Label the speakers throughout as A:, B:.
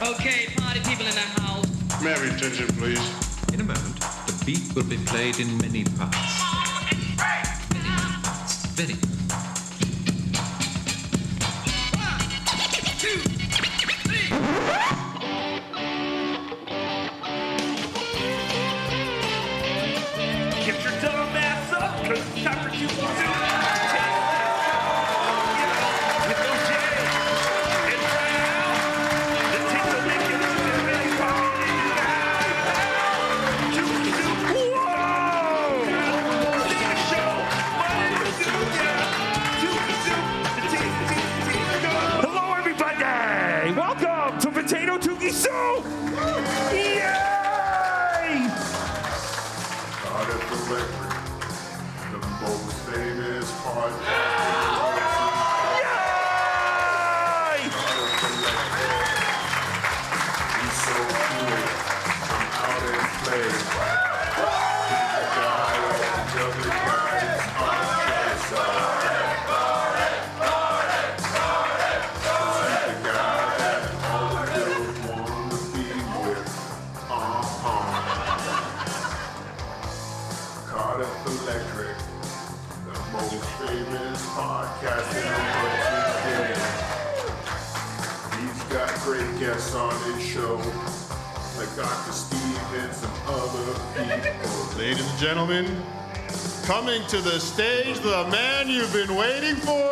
A: Okay, party people in the house.
B: May I have your attention, please?
C: In a moment, the beat will be played in many parts. Very.
A: 1, 2, 3.
D: Get your dumb ass up, cause it's time for you to with no J and Brown. The team will make it to the mini party. Whoa! Sing show. Hello, everybody. Welcome to Potato Tookie Soup. Yay!
E: Cardiff Electric, the most famous podcast.
D: Yay!
E: Cardiff Electric, he's so cool, come out and play. The guy that the other guys are just He's the guy that all the girls want to be with. Cardiff Electric, the most famous podcast in the world. He's got great guests on his show, like Dr. Steve and some other people.
B: Ladies and gentlemen, coming to the stage, the man you've been waiting for,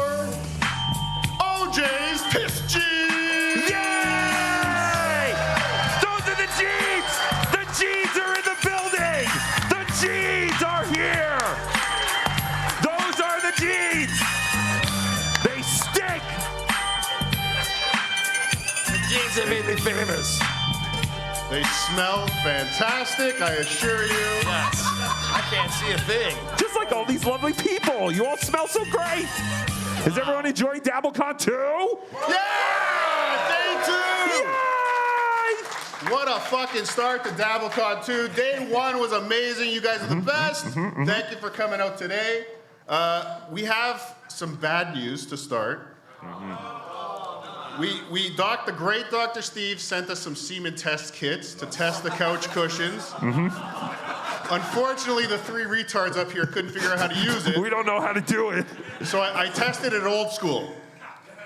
B: OJ's Piss Jeans!
D: Yay! Those are the Jeans! The Jeans are in the building! The Jeans are here! Those are the Jeans! They stink! The Jeans have made me famous.
B: They smell fantastic, I assure you.
F: Yes. I can't see a thing.
D: Just like all these lovely people. You all smell so great. Is everyone enjoying DabbleCon 2?
B: Yeah! Day 2!
D: Yay!
B: What a fucking start to DabbleCon 2. Day 1 was amazing. You guys are the best. Thank you for coming out today. We have some bad news to start. The great Dr. Steve sent us some semen test kits to test the couch cushions. Unfortunately, the 3 retards up here couldn't figure out how to use it.
D: We don't know how to do it.
B: So I tested it old school.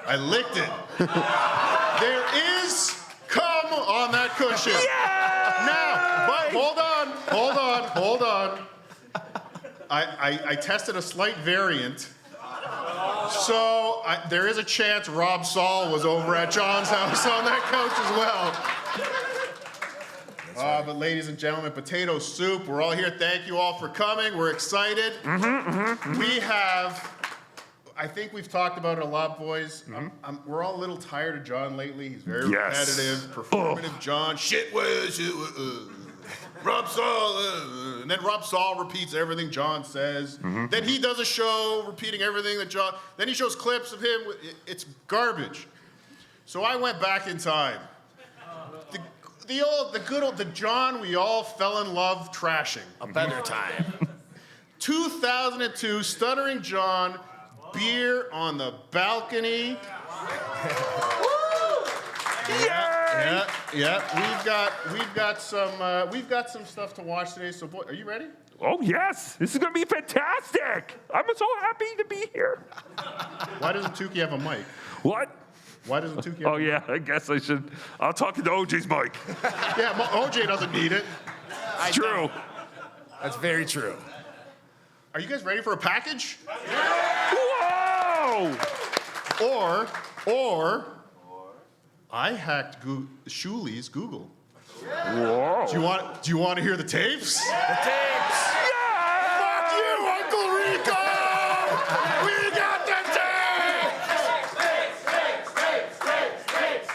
B: I licked it. There is cum on that cushion. Now, but hold on. I tested a slight variant. So there is a chance Rob Saul was over at John's house on that couch as well. But ladies and gentlemen, potato soup, we're all here. Thank you all for coming. We're excited. We have, I think we've talked about it a lot, boys. We're all a little tired of John lately. He's very repetitive, performative John. Shit was, Rob Saul, and then Rob Saul repeats everything John says. Then he does a show repeating everything that John, then he shows clips of him. It's garbage. So I went back in time. The good old John we all fell in love trashing.
F: A better time.
B: 2002, Stuttering John, beer on the balcony. Yeah. We've got some stuff to watch today. So, boy, are you ready?
D: Oh, yes. This is going to be fantastic. I'm so happy to be here.
B: Why doesn't Tookie have a mic?
D: What?
B: Why doesn't Tookie have
D: Oh, yeah, I guess I should. I'll talk into OJ's mic.
B: Yeah, OJ doesn't need it.
D: It's true.
F: That's very true.
B: Are you guys ready for a package?
D: Whoa!
B: Or I hacked Shuli's Google.
D: Whoa.
B: Do you want to hear the tapes?
F: The tapes.
B: Fuck you, Uncle Rico! We got the tapes!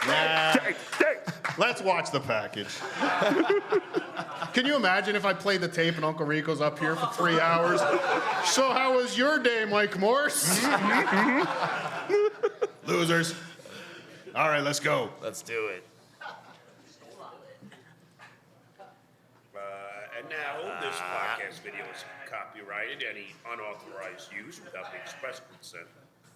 B: Nah. Let's watch the package. Can you imagine if I played the tape and Uncle Rico's up here for 3 hours? So how was your day, Mike Morse? Losers. All right, let's go.
F: Let's do it.
G: And now, this podcast video is copyrighted. Any unauthorized use without the express consent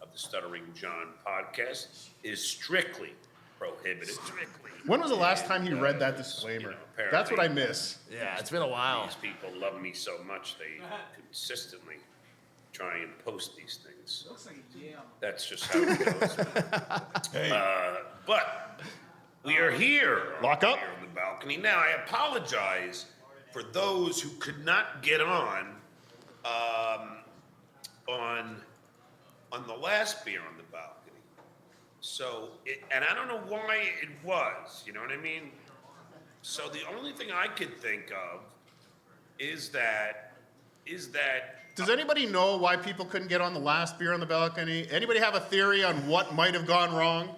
G: of the Stuttering John podcast is strictly prohibited strictly.
B: When was the last time he read that disclaimer? That's what I miss.
F: Yeah, it's been a while.
G: These people love me so much they consistently try and post these things. That's just how it goes. But we are here.
B: Lock up.
G: Here on the balcony. Now, I apologize for those who could not get on the last beer on the balcony. So, and I don't know why it was, you know what I mean? So the only thing I could think of is that.
B: Does anybody know why people couldn't get on the last beer on the balcony? Anybody have a theory on what might have gone wrong?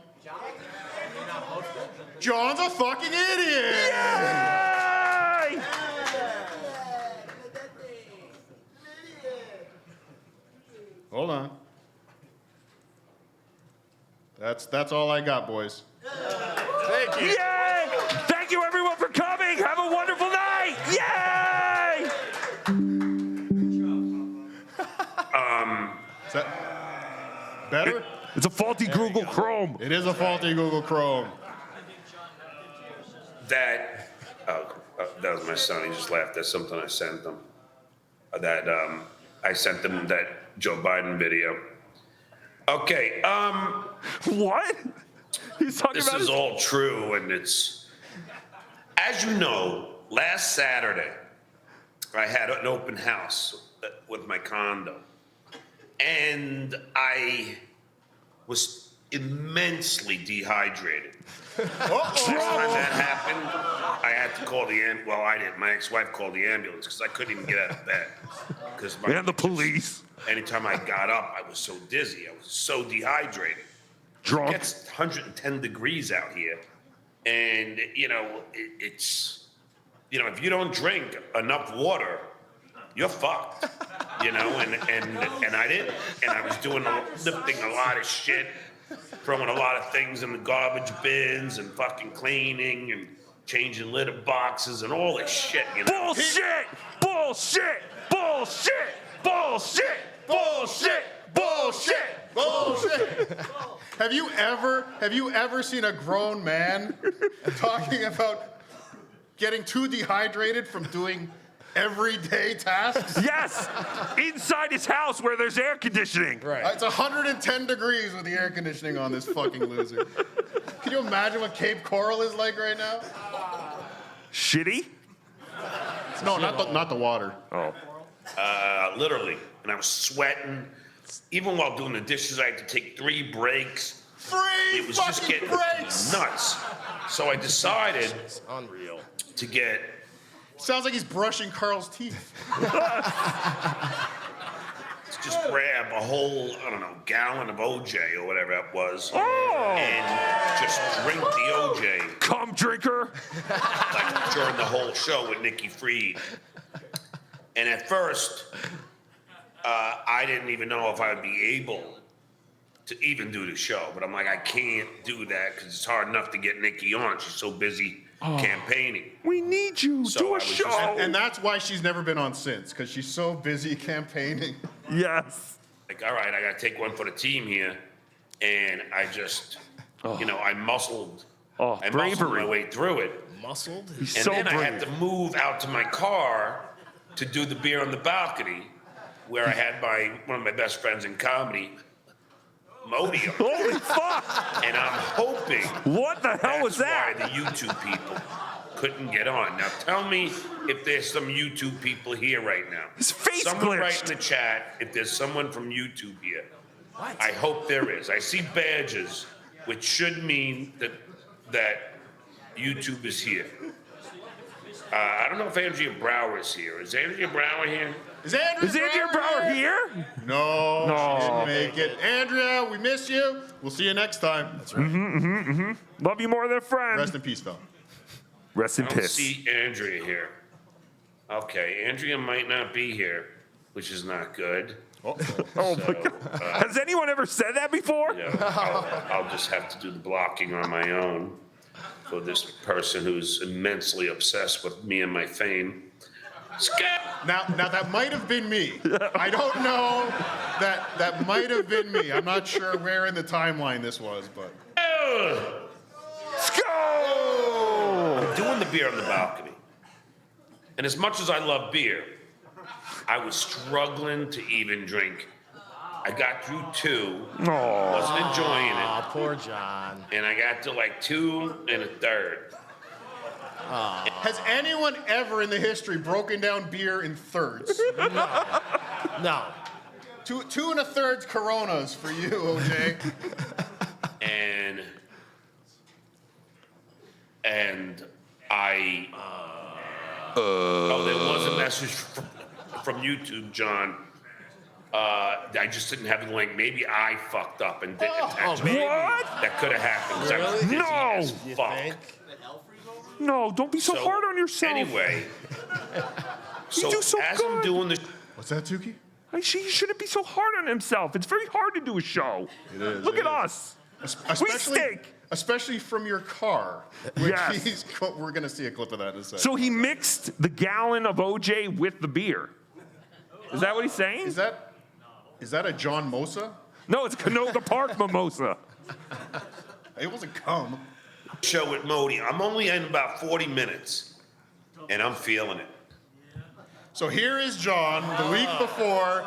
B: John's a fucking idiot!
D: Yay!
B: Hold on. That's all I got, boys.
F: Thank you.
D: Yay! Thank you, everyone, for coming. Have a wonderful night. Yay!
B: Is that better?
D: It's a faulty Google Chrome.
B: It is a faulty Google Chrome.
G: That was my son. He just laughed. That's something I sent them. I sent them that Joe Biden video. Okay.
D: What? He's talking
G: This
D: about
G: is
D: his...
G: all true, and it's, as you know, last Saturday I had an open house with my condo, and I was immensely dehydrated. Next time that happened, I had to call the ambulance. Well, I didn't. My ex-wife called the ambulance because I couldn't even get out of bed.
D: And the police.
G: Anytime I got up, I was so dizzy. I was so dehydrated.
D: Drunk.
G: It gets 110 degrees out here, and it's if you don't drink enough water, you're fucked. And I didn't, and I was lifting a lot of shit, throwing a lot of things in the garbage bins, and fucking cleaning and changing litter boxes and all this shit.
D: Bullshit! Bullshit! Bullshit! Bullshit! Bullshit! Bullshit!
B: Bullshit! Have you ever seen a grown man talking about getting too dehydrated from doing everyday tasks?
D: Yes! Inside his house where there's air conditioning.
F: Right.
B: It's 110 degrees with the air conditioning on, this fucking loser. Can you imagine what Cape Coral is like right now?
D: Shitty?
B: No, not the water.
D: Oh.
G: Literally, and I was sweating. Even while doing the dishes, I had to take 3 breaks. It was just getting nuts. So I decided
F: Unreal.
G: to get.
B: Sounds like he's brushing Carl's teeth.
G: Just grab a whole, gallon of OJ or whatever it was,
D: Oh!
G: and just drink the OJ
D: Cum drinker?
G: like during the whole show with Nikki Fried. And at first, I didn't even know if I would be able to even do the show. But I'm like, I can't do that because it's hard enough to get Nikki on. She's so busy campaigning.
D: We need you.
G: So
D: Do
G: I
D: a
G: was
D: show.
G: just-
B: And that's why she's never been on since, because she's so busy campaigning.
D: Yes.
G: Like, all right, I got to take one for the team here. And I just, I muscled.
D: Oh,
G: I muscled
D: bravery.
G: my way through it.
F: Muscled?
G: And
D: So
G: then I had
D: brave.
G: to move out to my car to do the beer on the balcony, where I had one of my best friends in comedy, Modium.
D: Holy fuck!
G: And I'm hoping
D: What the hell was
G: that's
D: that?
G: why the YouTube people couldn't get on. Now tell me if there's some YouTube people here right now.
D: His face
G: Someone write
D: glitched.
G: in the chat if there's someone from YouTube here. I hope there is. I see badges, which should mean that YouTube is here. I don't know if Andrea Brower is here. Is Andrea Brower here?
B: Is Andrea
D: Brower here?
B: No,
D: No.
B: she didn't make it. Andrea, we miss you. We'll see you next time. That's right.
D: Love you more than a friend.
B: Rest in peace, fella.
D: Rest in
G: I don't
D: piss.
G: see Andrea here. Okay, Andrea might not be here, which is not good.
D: Oh my God. Has anyone ever said that before?
G: I'll just have to do the blocking on my own for this person who's immensely obsessed with me and my fame.
B: Now that might have been me. I don't know. That might have been me. I'm not sure where in the timeline this was, but
G: we're doing the beer on the balcony. And as much as I love beer, I was struggling to even drink. I got through 2, wasn't enjoying it,
F: Oh, poor John.
G: and I got to like 2 and a third.
B: Has anyone ever in the history broken down beer in thirds?
F: No.
B: Two and a third Coronas for you, OJ.
G: And I. Oh, there was a message from YouTube, John. I just didn't have the link. Maybe I fucked up and didn't attach it.
F: What?
G: That could have happened. 'Cause I was busy as
F: You
G: fuck.
F: think?
D: No, don't be so hard on yourself.
G: Anyway,
D: You do so
G: as I'm
D: good.
G: doing the
B: What's that, Tukey?
D: He shouldn't be so hard on himself. It's very hard to do a show.
B: It is.
D: Look at us. We stink.
B: Especially from your car. Which
D: Yes.
B: we're going to see a clip of that in a second.
D: So he mixed the gallon of OJ with the beer. Is that what he's saying?
B: Is that a John Mosa?
D: No, it's Canoga Park mimosa.
B: It wasn't cum.
G: show with Modi, I'm only in about 40 minutes, and I'm feeling it.
B: So here is John the week before.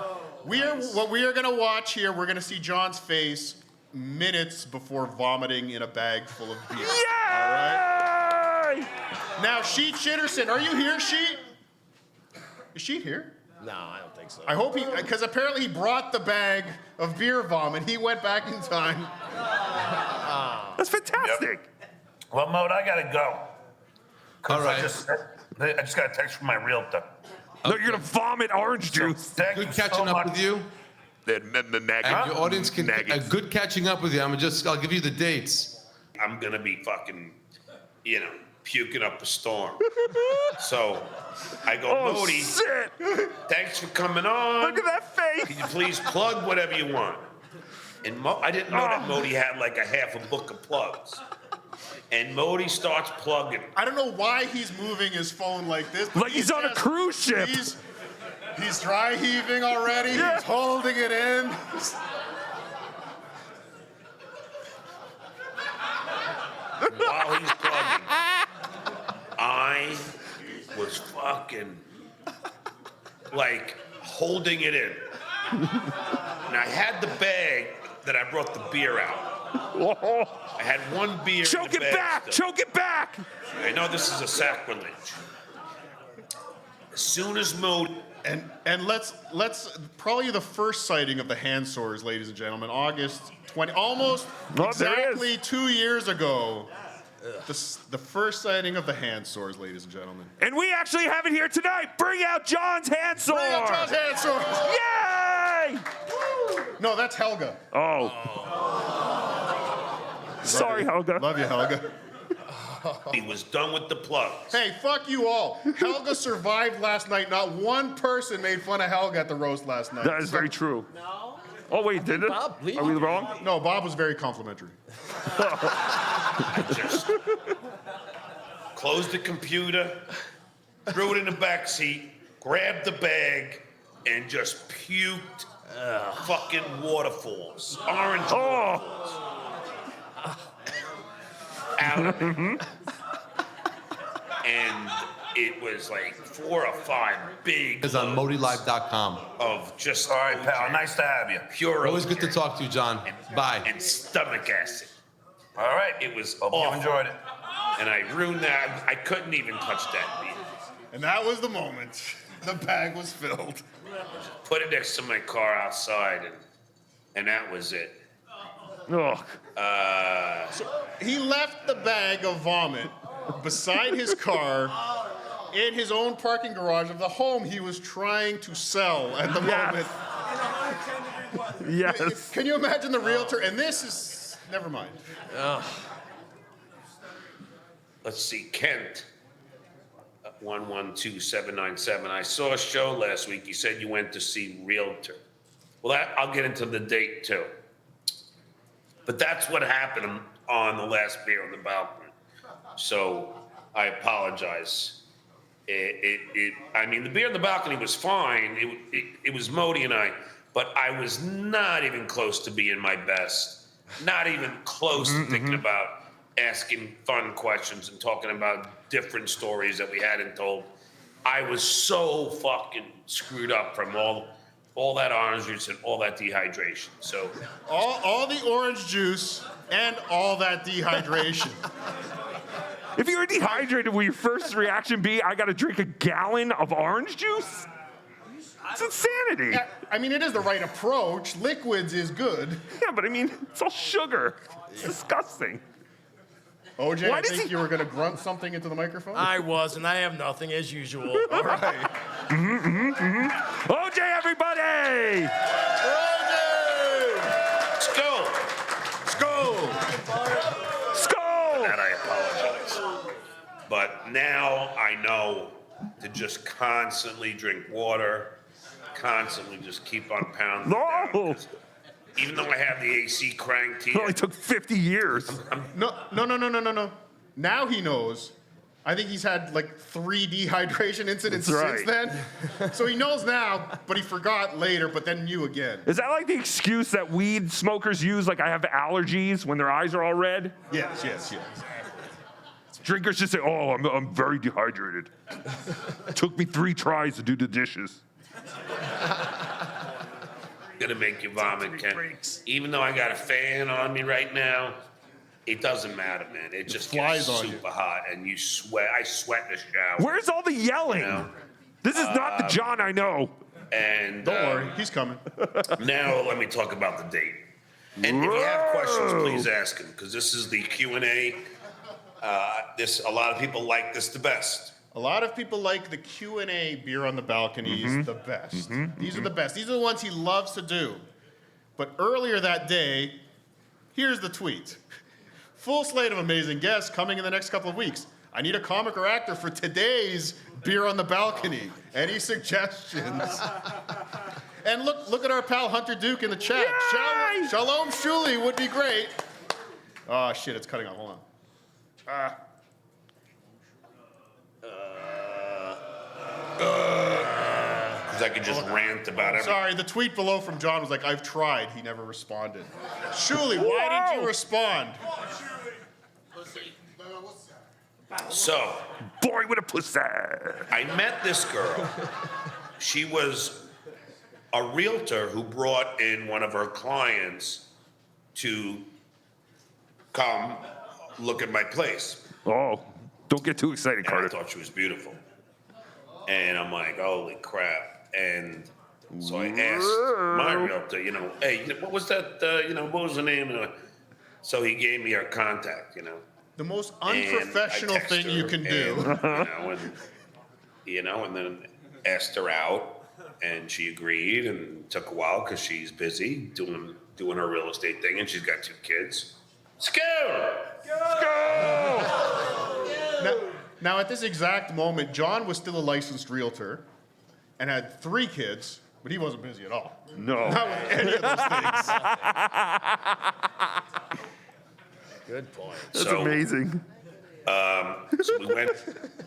B: What we are going to watch here, we're going to see John's face minutes before vomiting in a bag full of beer.
D: Yay!
B: All right? Now, Sheet Shitterson, are you here, Sheet? Is Sheet here?
F: No, I don't think so.
B: I hope because apparently he brought the bag of beer vomit. He went back in time.
D: That's fantastic.
G: Well, Mode, I gotta go.
H: All right.
G: I just got a text from my realtor.
D: No, you're gonna vomit orange juice.
G: Thank
H: Good
G: you
H: catching
G: so
H: up
G: much.
H: with you.
D: Maggot.
H: And your audience can
D: Maggots.
H: good catching up with you. I'll give you the dates.
G: I'm gonna be fucking, puking up a storm. So I go,
D: Oh,
G: Modi,
D: shit.
G: thanks for coming on.
D: Look at that face.
G: Can you please plug whatever you want? And I didn't know that Modi had like a half a book of plugs. And Modi starts plugging.
B: I don't know why he's moving his phone like this. but
D: Like he's on a
B: just-
D: cruise ship.
B: He's dry heaving already.
D: Yeah.
B: He's holding it in.
G: While he's plugging, I was fucking like holding it in. And I had the bag that I brought the beer out. I had one beer
D: Choke
G: in the
D: it
G: bag
D: back.
G: still.
D: Choke it back.
G: I know this is a sacrilege. As soon as Modi,
B: And let's probably the first sighting of the hand sores, ladies and gentlemen, August 20, almost
D: Oh, there it
B: exactly 2 years ago. The first sighting of the hand sores, ladies and gentlemen.
D: And we actually have it here tonight. Bring out John's hand sore.
B: Bring up John's hand sores.
D: Yay!
B: No, that's Helga.
D: Oh. Sorry, Helga.
B: Love you, Helga.
G: he was done with the plugs.
B: Hey, fuck you all. Helga survived last night. Not one person made fun of Helga at the roast last night.
D: That is very true. No. Oh, wait, did it?
F: Bob, leave
D: Are we
F: it.
D: wrong?
B: No, Bob was very complimentary.
G: I just closed the computer, threw it in the back seat, grabbed the bag, and just puked fucking waterfalls, orange waterfalls out of me. And it was like 4 or 5 big
H: It's on ModiLive.com.
G: of just. All right, pal. Nice to have you. Pure.
H: Always good to
G: OJ.
H: talk to you, John. Bye.
G: And stomach acid. All right, it was awful. You enjoyed it. And I ruined that. I couldn't even touch that beer.
B: And that was the moment. The bag was filled.
G: Put it next to my car outside, and that was it.
D: Ugh.
B: He left the bag of vomit beside his car in his own parking garage of the home he was trying to sell at the moment.
D: Yes.
B: Can you imagine the realtor? And this is, never mind.
G: Let's see, Kent. 112797. I saw a show last week. You said you went to see Realtor. Well, I'll get into the date too. But that's what happened on the last beer on the balcony. So I apologize. I mean, the beer on the balcony was fine. It was Modi and I, but I was not even close to being my best. Not even close to thinking about asking fun questions and talking about different stories that we hadn't told. I was so fucking screwed up from all that orange juice and all that dehydration. So
B: All the orange juice and all that dehydration.
D: If you were dehydrated, will your first reaction be, I gotta drink a gallon of orange juice? It's insanity.
B: I mean, it is the right approach. Liquids is good.
D: Yeah, but I mean, it's all sugar. It's disgusting.
B: OJ,
D: Why
B: I
D: does
B: think
D: he-
B: you were going to grunt something into the microphone.
F: I was, and I have nothing as usual.
B: All right.
D: OJ, everybody!
G: let's go.
D: Skull!
G: That I apologize. But now I know to just constantly drink water, constantly just keep on pounding.
D: No!
G: Down, 'cause even though I have the AC cranked
D: It only
G: here,
D: took 50 years.
B: No. Now he knows. I think he's had like 3 dehydration incidents
D: That's
B: since then. So he knows now, but he forgot later, but then knew again.
D: Is that like the excuse that weed smokers use, like I have allergies when their eyes are all red?
B: Yes.
D: Drinkers just say, oh, I'm very dehydrated. Took me 3 tries to do the dishes.
G: gonna make you vomit, Ken. Even though I got a fan on me right now, it doesn't matter, man. It just
B: flies
G: gets
B: on you.
G: super hot, and you sweat. I sweat in the shower.
D: Where's all the yelling?
G: No.
D: This is not the John I know.
G: And
B: Don't worry, he's coming.
G: now let me talk about the date. And if you have questions, please ask them, because this is the Q&A. A lot of people like this the best.
B: A lot of people like the Q&A beer on the balconies the best. These are the best. These are the ones he loves to do. But earlier that day, here's the tweet. Full slate of amazing guests coming in the next couple of weeks. I need a comic or actor for today's beer on the balcony. Any suggestions? And look at our pal Hunter Duke in the chat.
D: Yay!
B: Shalom Shuli would be great. Oh shit, it's cutting off. Hold on.
G: Because I could just rant about everything.
B: Sorry, the tweet below from John was like, I've tried. He never responded. Shuli, why didn't you respond?
G: So,
D: Boy with a pussy.
G: I met this girl. She was a realtor who brought in one of her clients to come look at my place.
D: Oh, don't get too excited,
G: And I
D: Cardiff.
G: thought she was beautiful. And I'm like, holy crap. And so I asked my realtor, hey, what was that, what was the name? So he gave me her contact,
B: The most
G: And I
B: unprofessional
G: text
B: thing you
G: her
B: can do.
G: And then asked her out, and she agreed, and it took a while because she's busy doing her real estate thing, and she's got 2 kids. Let's go!
B: Now, at this exact moment, John was still a licensed realtor and had 3 kids, but he wasn't busy at all.
D: No.
B: Not with any of those things.
F: Good point.
D: That's
G: So-
D: amazing.
G: So we went.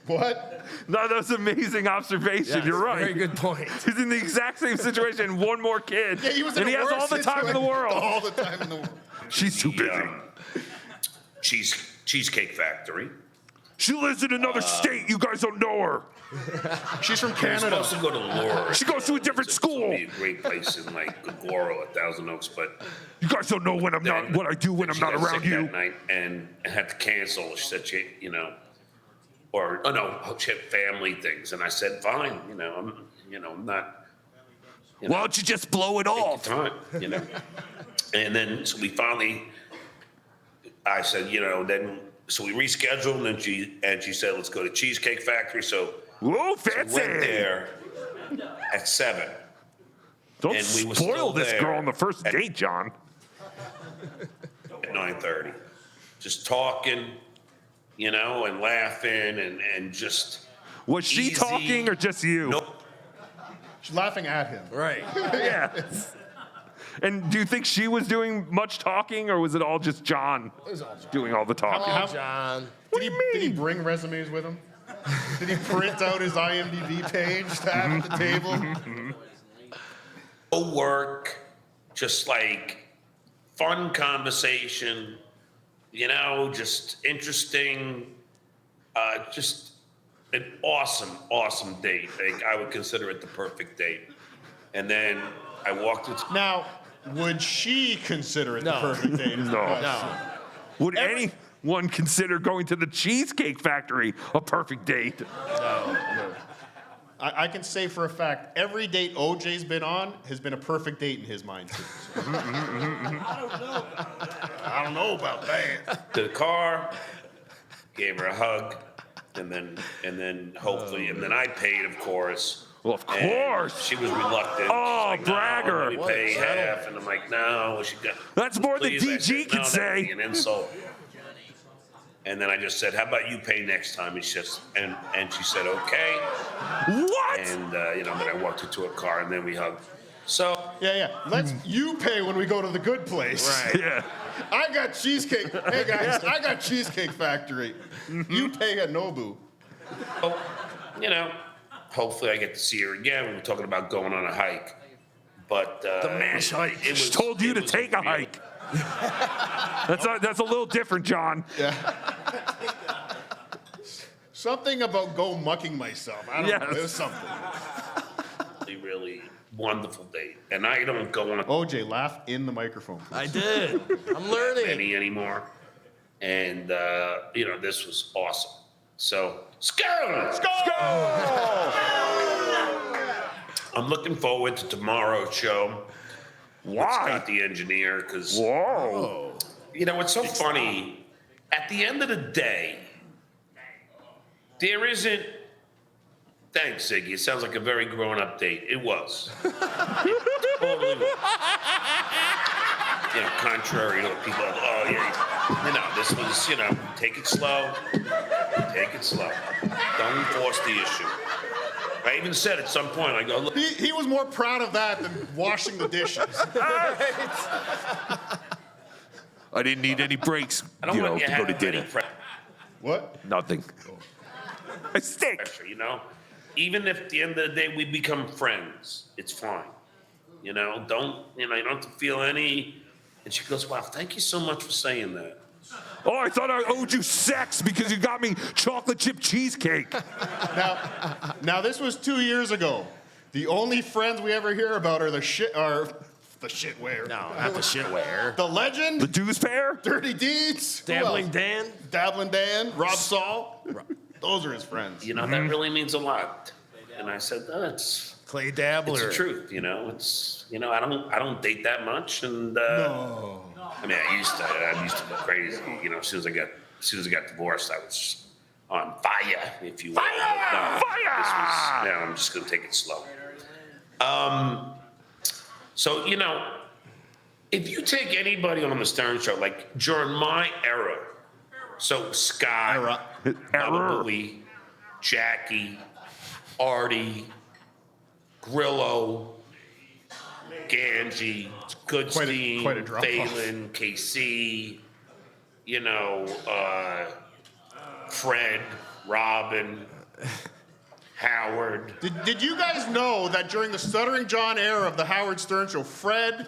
B: What?
D: No, that's an amazing observation.
F: Yes,
D: You're right.
F: Very good point.
D: He's in the exact same situation, 1 more kid.
B: Yeah, he was
D: and
B: in
D: he
B: a
D: has
B: worse
D: all the time in the
B: situation.
D: world.
B: All the time in the world.
D: She's too busy.
G: Cheesecake Factory.
D: She lives in another state. You guys don't know her.
B: She's from
G: We're
B: Canada.
G: supposed to go to Laura.
D: She goes to a different
G: It's
D: school.
G: supposed to be a great place in like Gogoro or Thousand Oaks, but
D: You guys don't know when I'm not what I do when I'm
G: she
D: not
G: got
D: around
G: sick
D: you.
G: that night and had to cancel. She said she, she had family things, and I said, fine, I'm not.
D: Why don't you just blow it off?
G: Time, And then so we finally, I said, so we rescheduled, and she said, let's go to Cheesecake Factory. So
D: Whoa,
G: we
D: fancy.
G: went there at 7.
D: Don't
G: and we were
D: spoil
G: still
D: this
G: there
D: girl on the first
G: at-
D: date, John.
G: At 9:30, just talking, and laughing and just.
D: Was she
G: Easy.
D: talking or just you?
G: Nope.
B: She's laughing at him.
F: Right.
D: Yes. And do you think she was doing much talking, or was it all just John doing all the talking?
B: How-
F: John.
B: Did he bring resumes with him? Did he print out his IMDb page to have at the table?
G: No work, just like fun conversation, just interesting, just an awesome date. Like, I would consider it the perfect date. And then I walked into.
B: Now, would she consider it the
F: No.
B: perfect date?
F: No.
D: Would anyone consider going to the Cheesecake Factory a perfect date?
B: I can say for a fact, every date OJ's been on has been a perfect date in his mind, too. I don't know about that.
G: To the car, gave her a hug, and then hopefully, and then I paid, of course.
D: Well, of
G: And
D: course.
G: she was reluctant.
D: Oh,
G: She's like,
D: bragger.
G: No, let me pay half, and I'm like, no. She got.
D: That's more than
G: please. I
D: DG
G: said,
D: can
G: no,
D: say.
G: That would be an insult. And then I just said, how about you pay next time? And she said, okay.
D: What?
G: And then I walked her to a car, and then we hugged. So
B: Yeah. You pay when we go to the good place.
G: right.
D: Yeah.
B: I got cheesecake. Hey, guys, I got Cheesecake Factory. You pay at Nobu.
G: Oh, hopefully I get to see her again. We were talking about going on a hike, but
F: The mash hike.
D: She told you to take a hike. That's a little different, John.
B: Something about go mucking myself. I don't know.
D: Yes.
B: It was something.
G: Really wonderful date, and I don't go on
B: OJ, laugh in the microphone.
F: I did. I'm learning.
G: any anymore, and this was awesome. So, let's go! I'm looking forward to tomorrow's show.
D: Why?
G: Scott the engineer, because
D: Whoa.
G: it's so funny. At the end of the day, there isn't. Thanks, Ziggy. It sounds like a very grown-up date. It was. It totally was. Contrary to what people. Oh yeah. This was. Take it slow. Take it slow. Don't force the issue. I even said at some point, I go, look.
B: He was more proud of that than washing the dishes.
D: I didn't need any breaks,
G: I don't want you
D: to go to
G: having any
D: dinner.
B: What?
D: Nothing. I stink.
G: pressure, Even if at the end of the day we become friends, it's fine. You don't have to feel any. And she goes, wow, thank you so much for saying that.
D: Oh, I thought I owed you sex because you got me chocolate chip cheesecake.
B: Now this was 2 years ago. The only friends we ever hear about are the shitware.
F: No, not the shitware.
B: The legend.
D: The dues pair?
B: Dirty Deeds. Who
F: Dabbling
B: else?
F: Dan.
B: Dabbling Dan. Rob Saul. Those are his friends.
G: That really means a lot. And I said, that's
F: Clay
G: it's
F: Dabbler.
G: the truth. It's I don't date that much, and
B: No.
G: I mean I used to go crazy. As soon as I got divorced, I was on fire, if you will.
D: Fire! Fire!
G: I'm just gonna take it slow. So if you take anybody on the Stern Show, like during my era, so Scott,
D: Error.
G: Bowie, Jackie, Artie, Grillo, Ganji, Goodstein,
B: quite a drop-off.
G: Phelan, KC, Fred, Robin, Howard.
B: Did you guys know that during the Stuttering John era of the Howard Stern Show, Fred,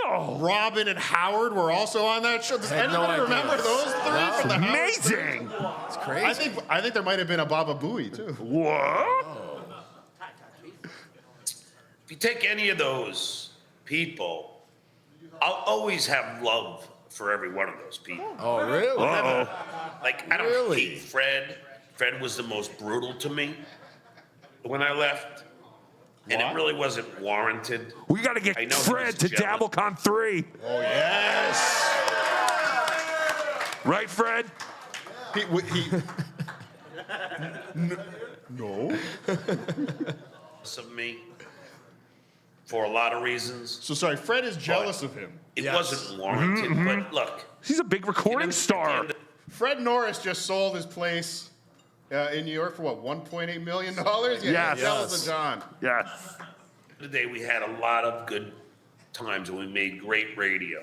D: No.
B: Robin, and Howard were also on that show? Does
F: had no
B: anybody
F: idea.
B: remember those three from the Howard Stern
D: Amazing.
F: It's crazy.
B: Show? I think there might have been a Baba Booey too.
D: What?
G: If you take any of those people, I'll always have love for every one of those people.
F: Oh, really?
D: Uh-oh.
G: Like, I don't
F: Really?
G: hate Fred. Fred was the most brutal to me when I left. And
B: What?
G: it really wasn't warranted.
D: We got to get
G: I know he
D: Fred
G: was
D: to
G: jealous.
D: DabbleCon 3.
B: Oh yes.
D: Right, Fred?
B: No.
G: Of me for a lot of reasons.
B: So sorry, Fred is jealous of him.
G: It
F: Yes.
G: wasn't warranted, but look.
D: He's a big recording star.
B: Fred Norris just sold his place in New York for what, $1.8 million? Yeah,
D: Yes.
B: jealous of John.
D: Yes.
G: Today we had a lot of good times and we made great radio.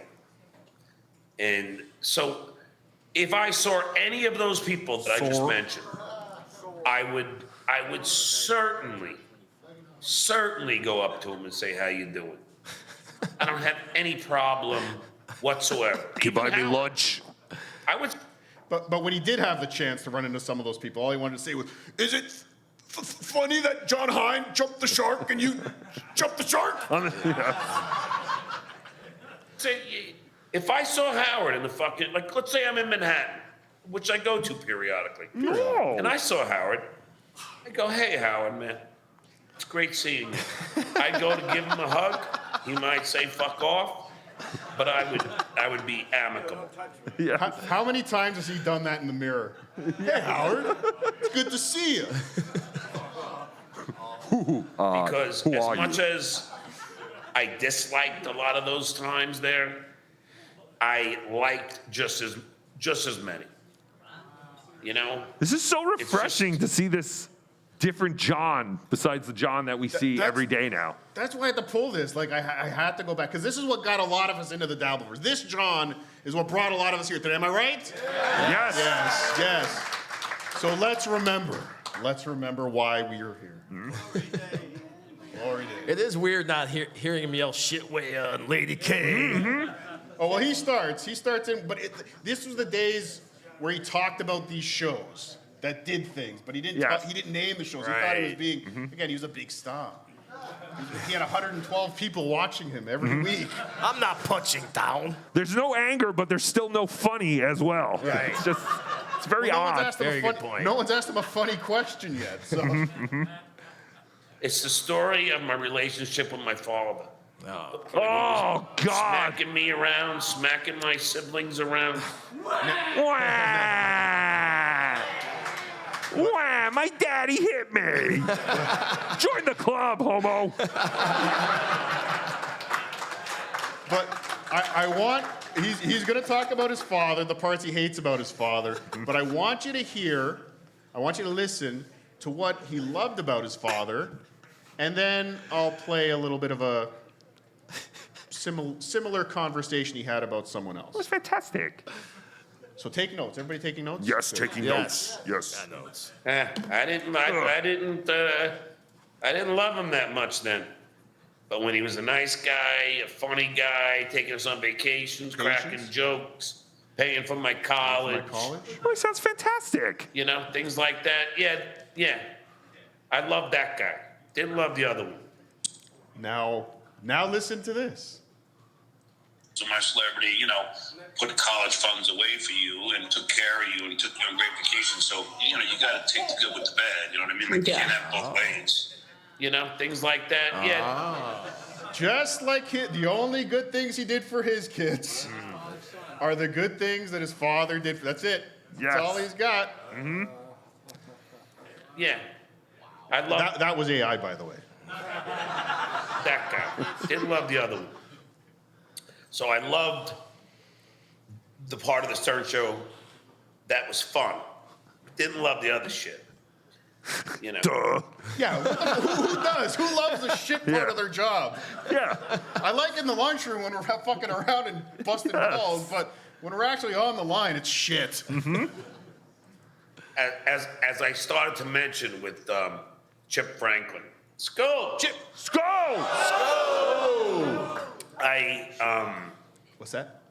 G: And so if I saw any of those people that I just mentioned, I would certainly go up to them and say, how you doing? I don't have any problem whatsoever.
D: Can you buy
G: Even
D: me
G: Howard.
D: lunch?
G: I was.
B: But when he did have the chance to run into some of those people, all he wanted to say was, "Is it funny that John Hine jumped the shark and you jumped the shark?"
G: Say, if I saw Howard in the fucking, like, let's say I'm in Manhattan, which I go to periodically, and I saw Howard, I go, "Hey, Howard, man, it's great seeing you." I'd go to give him a hug. He might say, "Fuck off," but I would be amicable.
B: How many times has he done that in the mirror? Hey, Howard, it's good to see you.
G: Because as much as I disliked a lot of those times there, I liked just as many. You know?
D: This is so refreshing to see this different John besides the John that we see every day now.
B: That's why I had to pull this. Like, I had to go back, because this is what got a lot of us into the Dabblers. This John is what brought a lot of us here today. Am I right?
D: Yes.
B: Yes. So let's remember why we are here. Glory days.
F: It is weird not hearing him yell shit way on Lady K.
B: Oh, well, he starts in, but this was the days where he talked about these shows that did things, but he didn't name the shows. He thought he was being, again, he was a big star. He had 112 people watching him every week.
F: I'm not punching down.
D: There's no anger, but there's still no funny as well.
F: Right.
D: It's very odd.
F: Very good point.
B: No one's asked him a funny question yet. So.
G: It's the story of my relationship with my father.
D: Oh, God.
G: Smacking me around, smacking my siblings around.
D: Wah! Wah! My daddy hit me. Join the club, homo.
B: But I want, he's going to talk about his father, the parts he hates about his father. But I want you to listen to what he loved about his father. And then I'll play a little bit of a similar conversation he had about someone else.
D: It was fantastic.
B: So take notes. Everybody taking notes?
D: Yes,
B: Good.
D: taking notes. Yes.
F: Notes.
G: I didn't love him that much then. But when he was a nice guy, a funny guy, taking us on vacations, cracking jokes, paying for my college.
D: Oh, he sounds fantastic.
G: You know, things like that. Yeah. I love that guy. Didn't love the other one.
B: Now listen to this.
I: So my celebrity, put college funds away for you and took care of you and took you on great vacations. So, you got to take the good with the bad. You know what I mean? Like, you can't have both ways.
G: You know, things like that. Yeah.
B: Just like the only good things he did for his kids are the good things that his father did. That's it.
D: Yes.
B: That's all he's got.
G: Yeah. I love
B: That was AI, by the way.
G: that guy. Didn't love the other one. So I loved the part of the Stern Show that was fun. Didn't love the other shit. You know.
D: Duh.
B: Yeah, who does? Who loves the shit part of their job?
D: Yeah.
B: I like in the lunchroom when we're fucking around and busting balls, but when we're actually on the line, it's shit.
G: As I started to mention with Chip Franklin. Skull! Chip!
D: Skull!
B: What's that?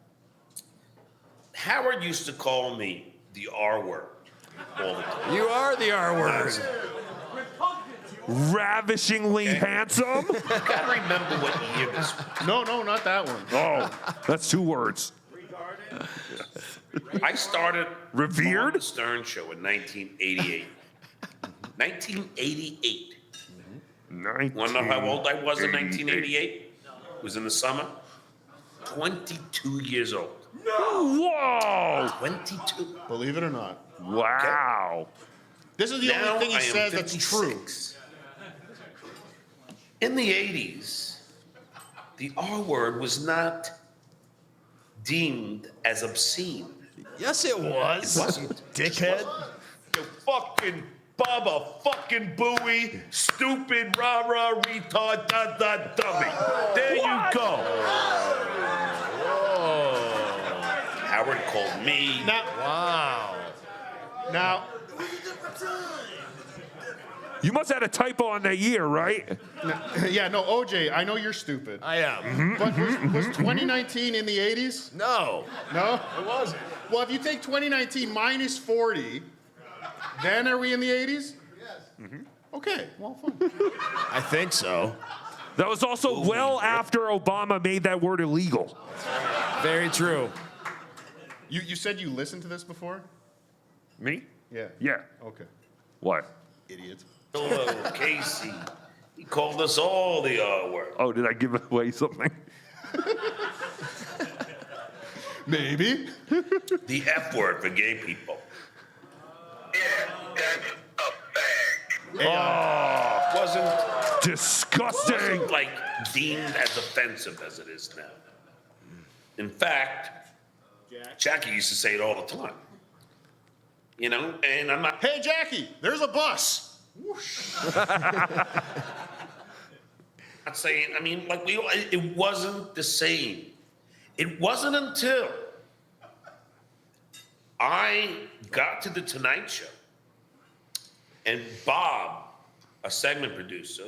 G: Howard used to call me the R word all the time.
F: You are the R word.
D: Ravishingly handsome?
G: You gotta remember what year this was.
B: No, not that one.
D: Oh, that's 2 words.
G: I started
D: Revered?
G: on the Stern Show in 1988. 1988. Want to know how old I was in 1988? It was in the summer. 22 years old.
D: Whoa!
G: 22.
B: Believe it or not.
D: Wow.
B: This is the
G: Now
B: only thing he
G: I am
B: says that's true.
G: 56. In the 80s, the R word was not deemed as obscene.
F: Yes, it was.
G: It wasn't.
F: Dickhead.
G: You fucking Baba, fucking buoy, stupid, rah-rah, retard, dummy. There you go. Howard called me.
F: Wow.
B: Now,
D: You must have had a typo on that year, right?
B: yeah, no, OJ, I know you're stupid.
F: I am.
B: But was 2019 in the 80s?
F: No.
B: No?
F: It wasn't.
B: Well, if you take 2019 minus 40, then are we in the 80s? Yes. Okay, well, fine.
F: I think so.
D: That was also well after Obama made that word illegal.
F: Very true.
B: You said you listened to this before?
D: Me?
B: Yeah.
D: Yeah.
B: Okay.
D: What?
B: Idiots.
G: Hello, Casey. He called us all the R word.
D: Oh, did I give away something?
B: Maybe.
G: The F word for gay people.
E: Yeah, that's a fact.
G: Wasn't
D: Disgusting.
G: like deemed as offensive as it is now. In fact, Jackie used to say it all the time. You know, and I'm not.
B: Hey, Jackie, there's a bus.
G: Not saying, I mean, like it wasn't the same. It wasn't until I got to the Tonight Show and Bob, a segment producer,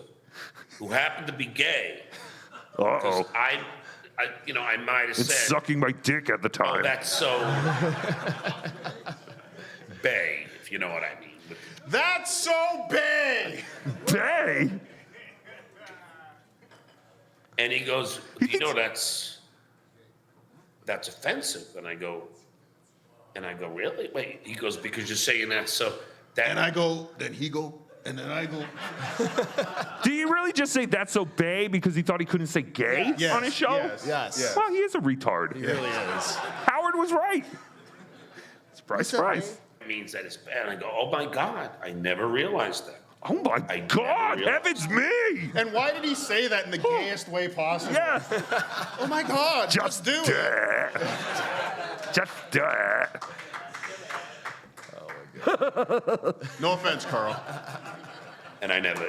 G: who happened to be gay,
D: Uh-oh.
G: I might have
D: It's
G: said,
D: sucking my dick at the
G: "Oh,
D: time.
G: that's so bay," if you know what I mean.
B: That's so big.
D: Bay?
G: And he goes, "You know that's offensive." And I go, "Really?" Wait. He goes, "Because you're saying that so that."
B: And I go, then he go, and then I go.
D: Did he really just say that's so bay because he thought he couldn't say gay
B: Yes,
D: on his show?
B: yes,
F: Yes.
B: yes.
D: Well, he is a retard.
F: He really is.
D: Howard was right. Surprise, surprise.
G: It means that it's bad. And I go, "Oh my God, I never realized that."
D: Oh my
G: I never
D: God,
G: realized.
D: heavens me!
B: And why did he say that in the gayest way possible?
D: Yeah,
B: Oh my God,
D: just
B: do it.
D: Just do it.
B: No offense, Carl.
G: And I never,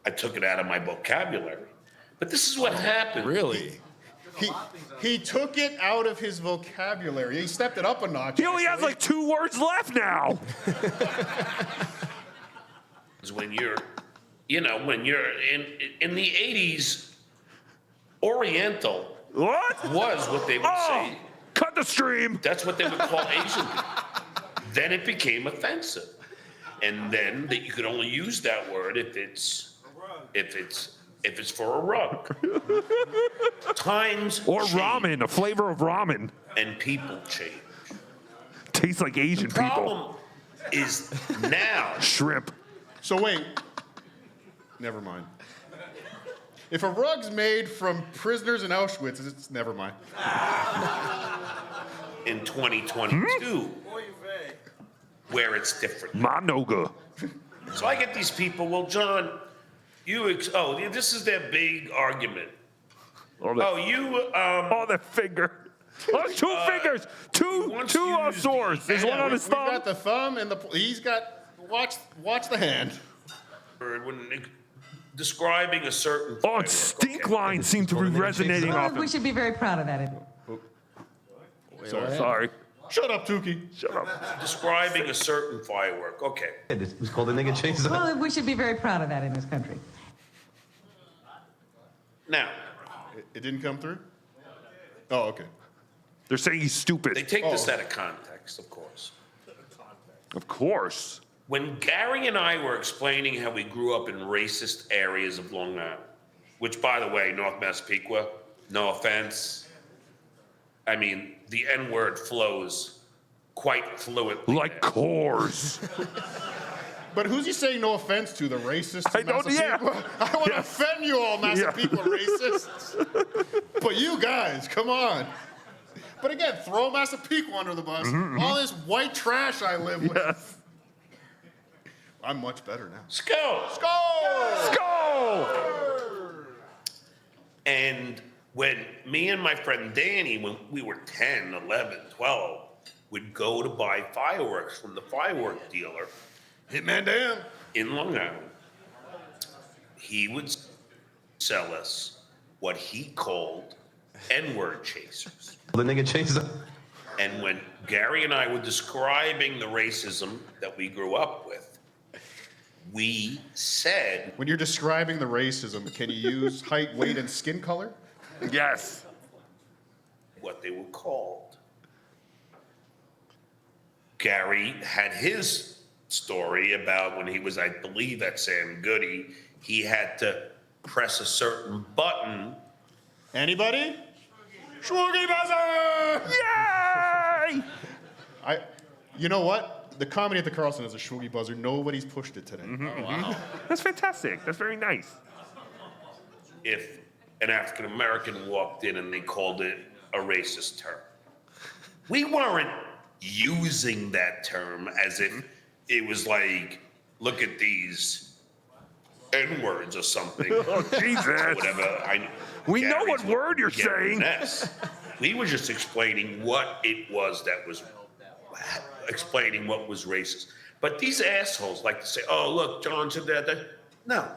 G: I took it out of my vocabulary. But this is what happened.
F: Really?
B: He took it out of his vocabulary. He stepped it up a notch.
D: He only has
B: actually.
D: like 2 words left now.
G: Is when you're, when you're in the 80s, Oriental
D: What?
G: was what they would
D: Oh,
G: say.
D: cut the stream.
G: That's what they would call Asian people. Then it became offensive. And then that you could only use that word if it's for a rug. Times
D: Or
G: change
D: ramen, a flavor of ramen.
G: and people change.
D: Tastes like Asian people.
G: Problem is now
D: Shrimp.
B: So wait. Never mind. If a rug's made from prisoners in Auschwitz, it's never mind.
G: in 2022 where it's different.
D: Manoga.
G: So I get these people, well, John, this is their big argument.
D: Oh, the finger. Oh, 2 fingers. Two
G: once used
D: swords. There's one on his
B: We've got
D: thumb.
B: the thumb and he's got, watch the hand.
G: When describing a certain
D: Oh, and stink lines seem to be resonating off
J: We
D: him.
J: should be very proud of that.
D: Sorry.
B: Shut up, Tukey.
D: Shut up.
G: Describing a certain firework. Okay.
H: It's called a nigga chainsaw.
J: Well, we should be very proud of that in this country.
G: Now,
B: It didn't come through? Oh, okay.
D: They're saying he's stupid.
G: they take this out of context, of course.
D: Of course.
G: When Gary and I were explaining how we grew up in racist areas of Long Island, which, by the way, North Massapequa, no offense, I mean, the N-word flows quite fluently.
D: Like cores.
B: But who's he saying no offense to? The racists
D: I
B: in
D: don't- yeah.
B: Massapequa? I want to offend you all, Massapequa racists. But you guys, come on. But again, throw Massapequa under the bus. All this white trash I live with.
D: Yes.
B: I'm much better now.
G: Skull!
B: Go!
D: Go!
G: And when me and my friend Danny, when we were 10, 11, 12, would go to buy fireworks from the firework dealer
B: Hitman Dan.
G: in Long Island, he would sell us what he called N-word chasers.
H: The nigga chainsaw.
G: And when Gary and I were describing the racism that we grew up with, we said
B: When you're describing the racism, can you use height, weight, and skin color?
D: Yes.
G: what they were called. Gary had his story about when he was, I believe, at Sam Goody, he had to press a certain button.
B: Anybody? Swoogie buzzer!
D: Yay!
B: You know what? The comedy at the Carlson is a swoogie buzzer. Nobody's pushed it today.
D: That's fantastic. That's very nice.
G: If an African American walked in and they called it a racist term. We weren't using that term as if it was like, look at these N-words or something.
D: Oh, Jesus.
G: Whatever.
D: We know what word you're saying.
G: We were just explaining what it was that was, explaining what was racist. But these assholes like to say, oh, look, John said that. No.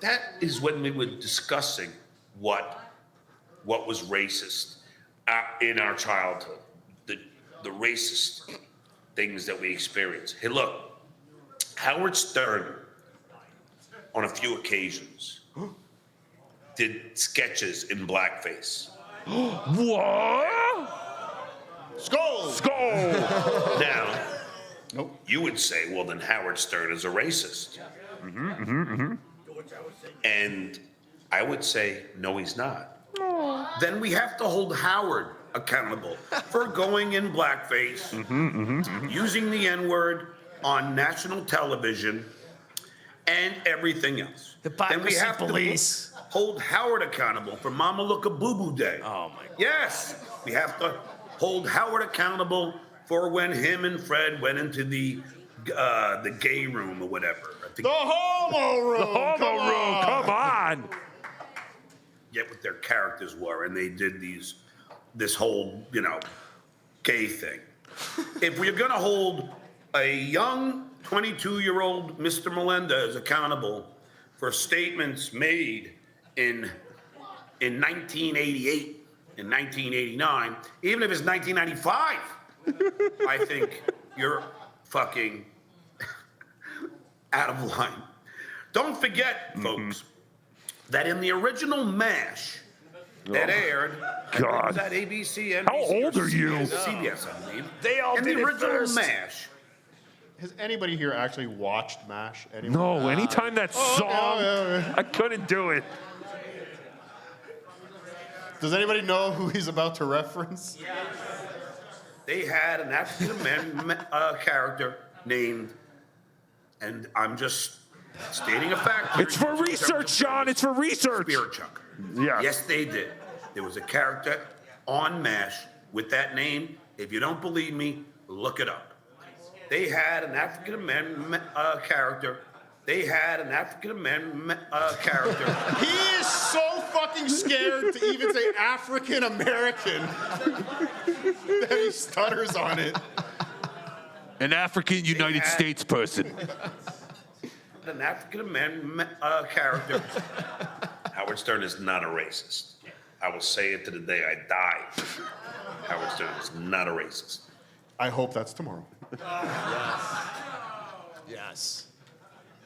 G: That is when we were discussing what was racist in our childhood, the racist things that we experienced. Hey, look, Howard Stern, on a few occasions, did sketches in blackface.
D: What?
B: Skull!
D: Skull!
G: Now,
B: Nope.
G: you would say, well, then Howard Stern is a racist. And I would say, no, he's not. Then we have to hold Howard accountable for going in blackface, using the N-word on national television, and everything else. Then we
F: Hypocrisy
G: have
F: police.
G: to hold Howard accountable for Mama Look a Boo Boo Day.
F: Oh my God.
G: Yes, we have to hold Howard accountable for when him and Fred went into the gay room or whatever. I think
B: The homo room!
D: The homo room, come on!
G: Yet what their characters were, and they did this whole, gay thing. If we're gonna hold a young 22-year-old Mr. Melendez accountable for statements made in 1988, in 1989, even if it's 1995, I think you're fucking out of line. Don't forget, folks, that in the original MASH that aired,
D: God.
G: was that ABC, NBC,
D: How old are you?
G: CBS, I believe.
F: They all
G: in
F: did
G: the
F: it
G: original
F: first.
G: MASH.
B: Has anybody here actually watched MASH? Anyone?
D: No, anytime that song,
B: yeah.
D: I couldn't do it.
B: Does anybody know who he's about to reference?
G: They had an African American character named, and I'm just stating a fact.
D: It's for research, John. It's for research.
G: Spirit Chuck.
D: Yeah.
G: Yes, they did. There was a character on MASH with that name. If you don't believe me, look it up. They had an African American character. They had an African American character.
B: He is so fucking scared to even say African American that he stutters on it.
D: An African United States person.
G: An African American character. Howard Stern is not a racist. I will say it to the day I die. Howard Stern is not a racist.
B: I hope that's tomorrow.
F: Yes.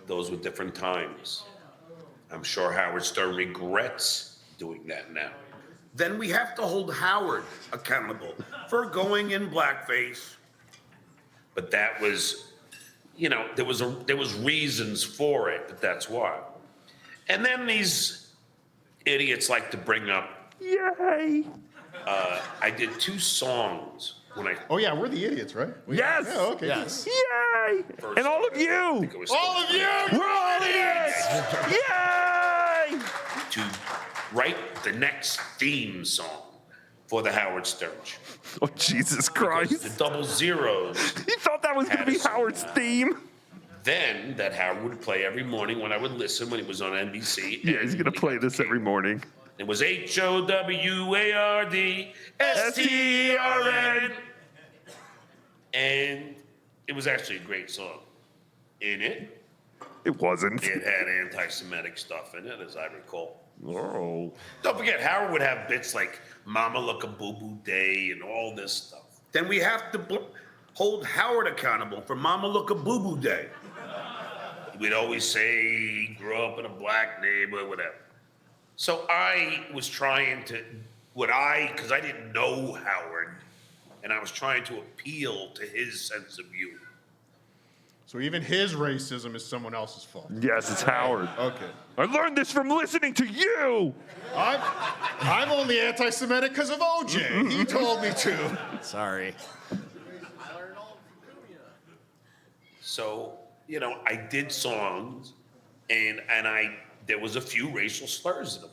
G: Those were different times. I'm sure Howard Stern regrets doing that now. Then we have to hold Howard accountable for going in blackface. But that was, there was reasons for it, but that's why. And then these idiots like to bring up,
D: Yay!
G: I did 2 songs when I
B: Oh yeah, we're the idiots, right?
D: Yes!
B: Yeah, okay.
F: Yes.
D: Yay!
G: first.
D: And all of you!
G: it was
B: All of you!
D: We're all idiots! Yay!
G: to write the next theme song for the Howard Stern Show.
D: Oh, Jesus
G: The
D: Christ.
G: double zeros.
D: You thought that was going to be Howard's theme?
G: Then that Howard would play every morning when I would listen when it was on NBC.
D: Yeah, he's going to play this every morning.
G: It was HOWARDSTERN. And it was actually a great song. In it,
D: It wasn't.
G: it had anti-Semitic stuff in it, as I recall.
D: Oh.
G: Don't forget, Howard would have bits like Mama Look a Boo Boo Day and all this stuff. Then we have to hold Howard accountable for Mama Look a Boo Boo Day. We'd always say he grew up in a black neighborhood, whatever. So I was trying to, because I didn't know Howard, and I was trying to appeal to his sense of humor.
B: So even his racism is someone else's fault.
D: Yes, it's Howard.
B: Okay.
D: I learned this from listening to you.
B: I'm only anti-Semitic because of OJ. He told me to.
F: Sorry.
G: So, you know, I did songs, and there was a few racial slurs in them.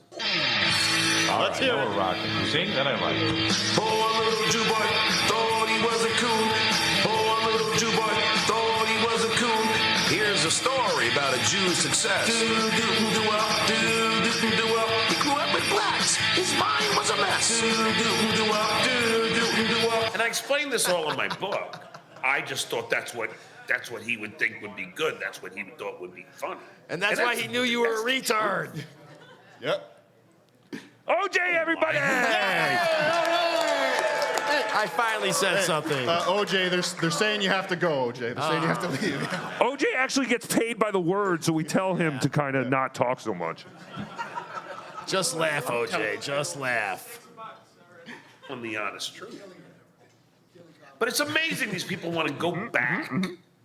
B: Let's hear it.
H: We're rocking. Sing that I like.
K: Poor little Jew boy thought he was a coon. Poor little Jew boy thought he was a coon. Here's a story about a Jew's success. He grew up with blacks. His mind was a mess.
G: And I explained this all in my book. I just thought that's what he would think would be good. That's what he thought would be funny.
F: And that's why he knew you were a retard.
B: Yep.
D: OJ, everybody!
F: I finally said something.
B: OJ, they're saying you have to go, OJ. They're saying you have to leave.
D: OJ actually gets paid by the word, so we tell him to kind of not talk so much.
F: Just laugh, OJ. Just laugh.
G: On the honest truth. But it's amazing these people want to go back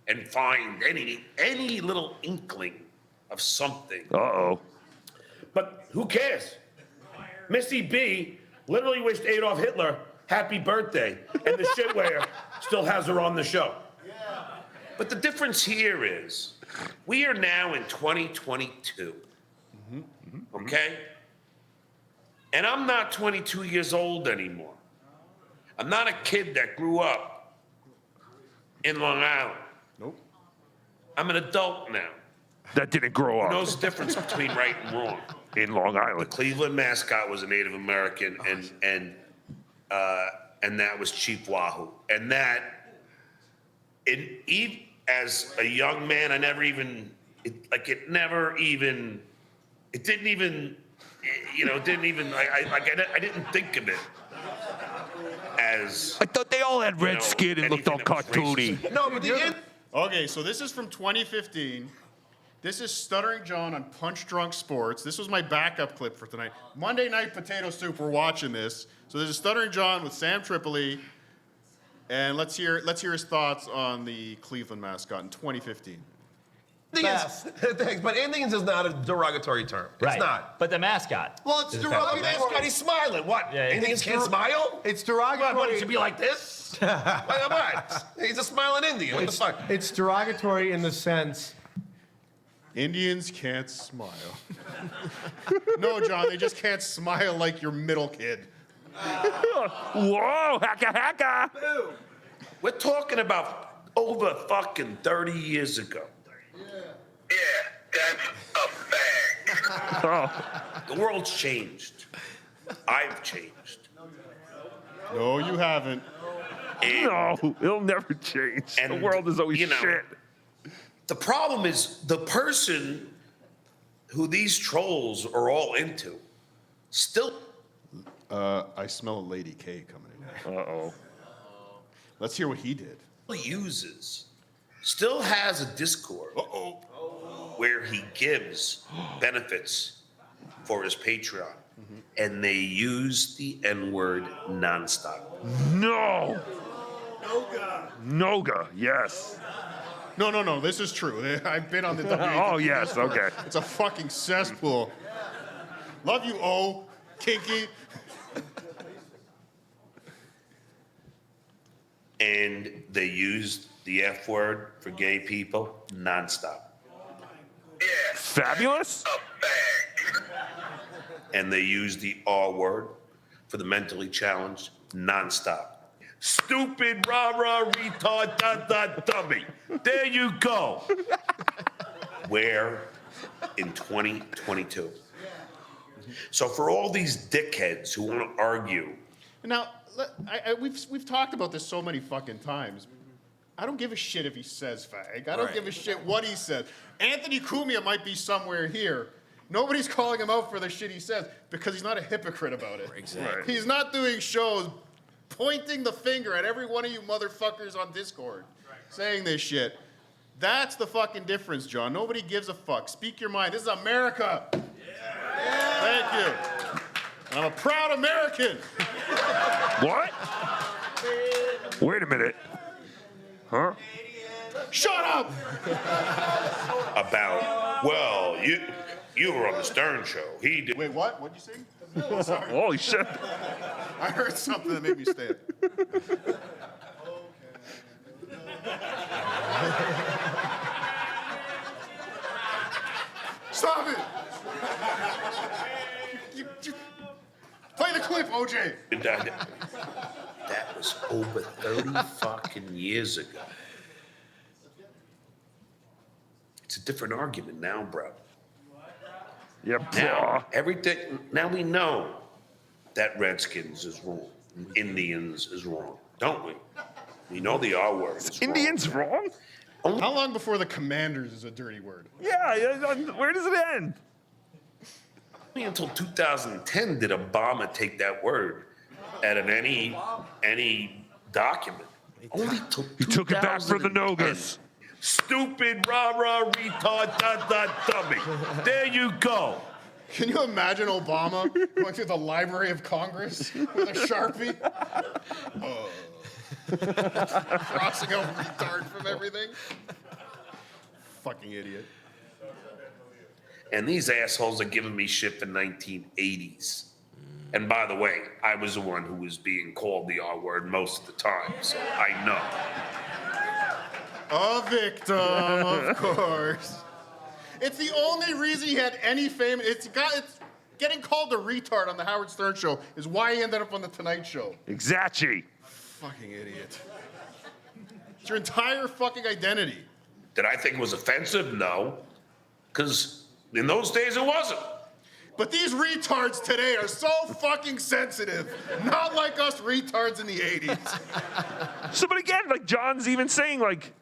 G: and find any little inkling of something.
D: Uh-oh.
L: But who cares? Missy B literally wished Adolf Hitler happy birthday, and the shitwear still has her on the show.
G: But the difference here is we are now in 2022. Okay? And I'm not 22 years old anymore. I'm not a kid that grew up in Long Island.
B: Nope.
G: I'm an adult now.
D: That didn't grow
G: Who
D: up
G: knows the difference between right and wrong?
D: in Long
G: The
D: Island.
G: Cleveland mascot was a Native American, and that was Chief Wahoo. And that, as a young man, I never even, I didn't think of it as.
D: I thought they all had red skin and looked all
G: anything that was
D: cartoony.
G: racist.
B: No, but okay, so this is from 2015. This is Stuttering John on Punch Drunk Sports. This was my backup clip for tonight. Monday Night Potato Soup, we're watching this. So this is Stuttering John with Sam Tripoli. And let's hear his thoughts on the Cleveland mascot in 2015.
M: Thanks, but Indians is not a derogatory term. It's not.
N: But the mascot.
M: Well, it's derogatory. Mascot, he's smiling. What?
N: Yeah,
M: Indians can't smile?
O: It's derogatory.
M: What, it should be like this? What? He's a smiling Indian. What the fuck?
O: It's derogatory in the sense.
B: Indians can't smile. No, John, they just can't smile like your middle kid.
D: Whoa, hacka hacka.
G: We're talking about over fucking 30 years ago.
I: Yeah, that's a fact.
G: The world's changed. I've changed.
B: No, you haven't.
D: No, it'll never change. The world is always shit.
G: The problem is the person who these trolls are all into still.
B: I smell a Lady K coming in.
D: Uh-oh.
B: Let's hear what he did.
G: Still has a Discord where he gives benefits for his Patreon, and they use the N-word nonstop.
D: No. Noga, yes.
B: No, this is true. I've been on the WA.
D: Oh, yes, okay.
B: It's a fucking cesspool. Love you, O. Kinky.
G: And they used the F word for gay people nonstop.
D: Fabulous?
G: And they used the R word for the mentally challenged nonstop. Stupid, rah-rah, retard, dummy. There you go. Where in 2022. So for all these dickheads who want to argue.
B: Now, we've talked about this so many fucking times. I don't give a shit if he says fag. I don't give a shit what he says. Anthony Cumia might be somewhere here. Nobody's calling him out for the shit he says because he's not a hypocrite about it.
F: Exactly.
B: He's not doing shows pointing the finger at every one of you motherfuckers on Discord saying this shit. That's the fucking difference, John. Nobody gives a fuck. Speak your mind. This is America. Thank you. I'm a proud American.
D: What? minute. Huh?
B: Shut up!
G: About, well, you were on the Stern Show. He did.
B: Wait, what? What'd you say? Oh, sorry.
D: Holy shit.
B: I heard something that made me stand. Stop it! Play the clip, OJ.
G: That was over 30 fucking years ago. It's a different argument now, bro.
D: Yeah,
G: now, everything, now we know that Redskins is wrong, and Indians is wrong, don't we? We know the R word is
D: Indians wrong?
B: How long before the Commanders is a dirty word?
D: Yeah, where does it end?
G: Only until 2010 did Obama take that word out of any document. Only till
D: He took it back for the Nogas.
G: Stupid, rah-rah, retard, dummy. There you go.
B: Can you imagine Obama going through the Library of Congress with a Sharpie? Crossing out retard from everything? Fucking idiot.
G: And these assholes are giving me shit for 1980s. And by the way, I was the one who was being called the R word most of the time, so I know.
B: A victim, of course. It's the only reason he had any fame. It's getting called a retard on the Howard Stern Show is why he ended up on the Tonight Show.
D: Exactly.
B: Fucking idiot. It's your entire fucking identity.
G: Did I think it was offensive? No. Because in those days it wasn't.
B: But these retards today are so fucking sensitive. Not like us retards in the 80s.
D: So, but again, like John's even saying, like,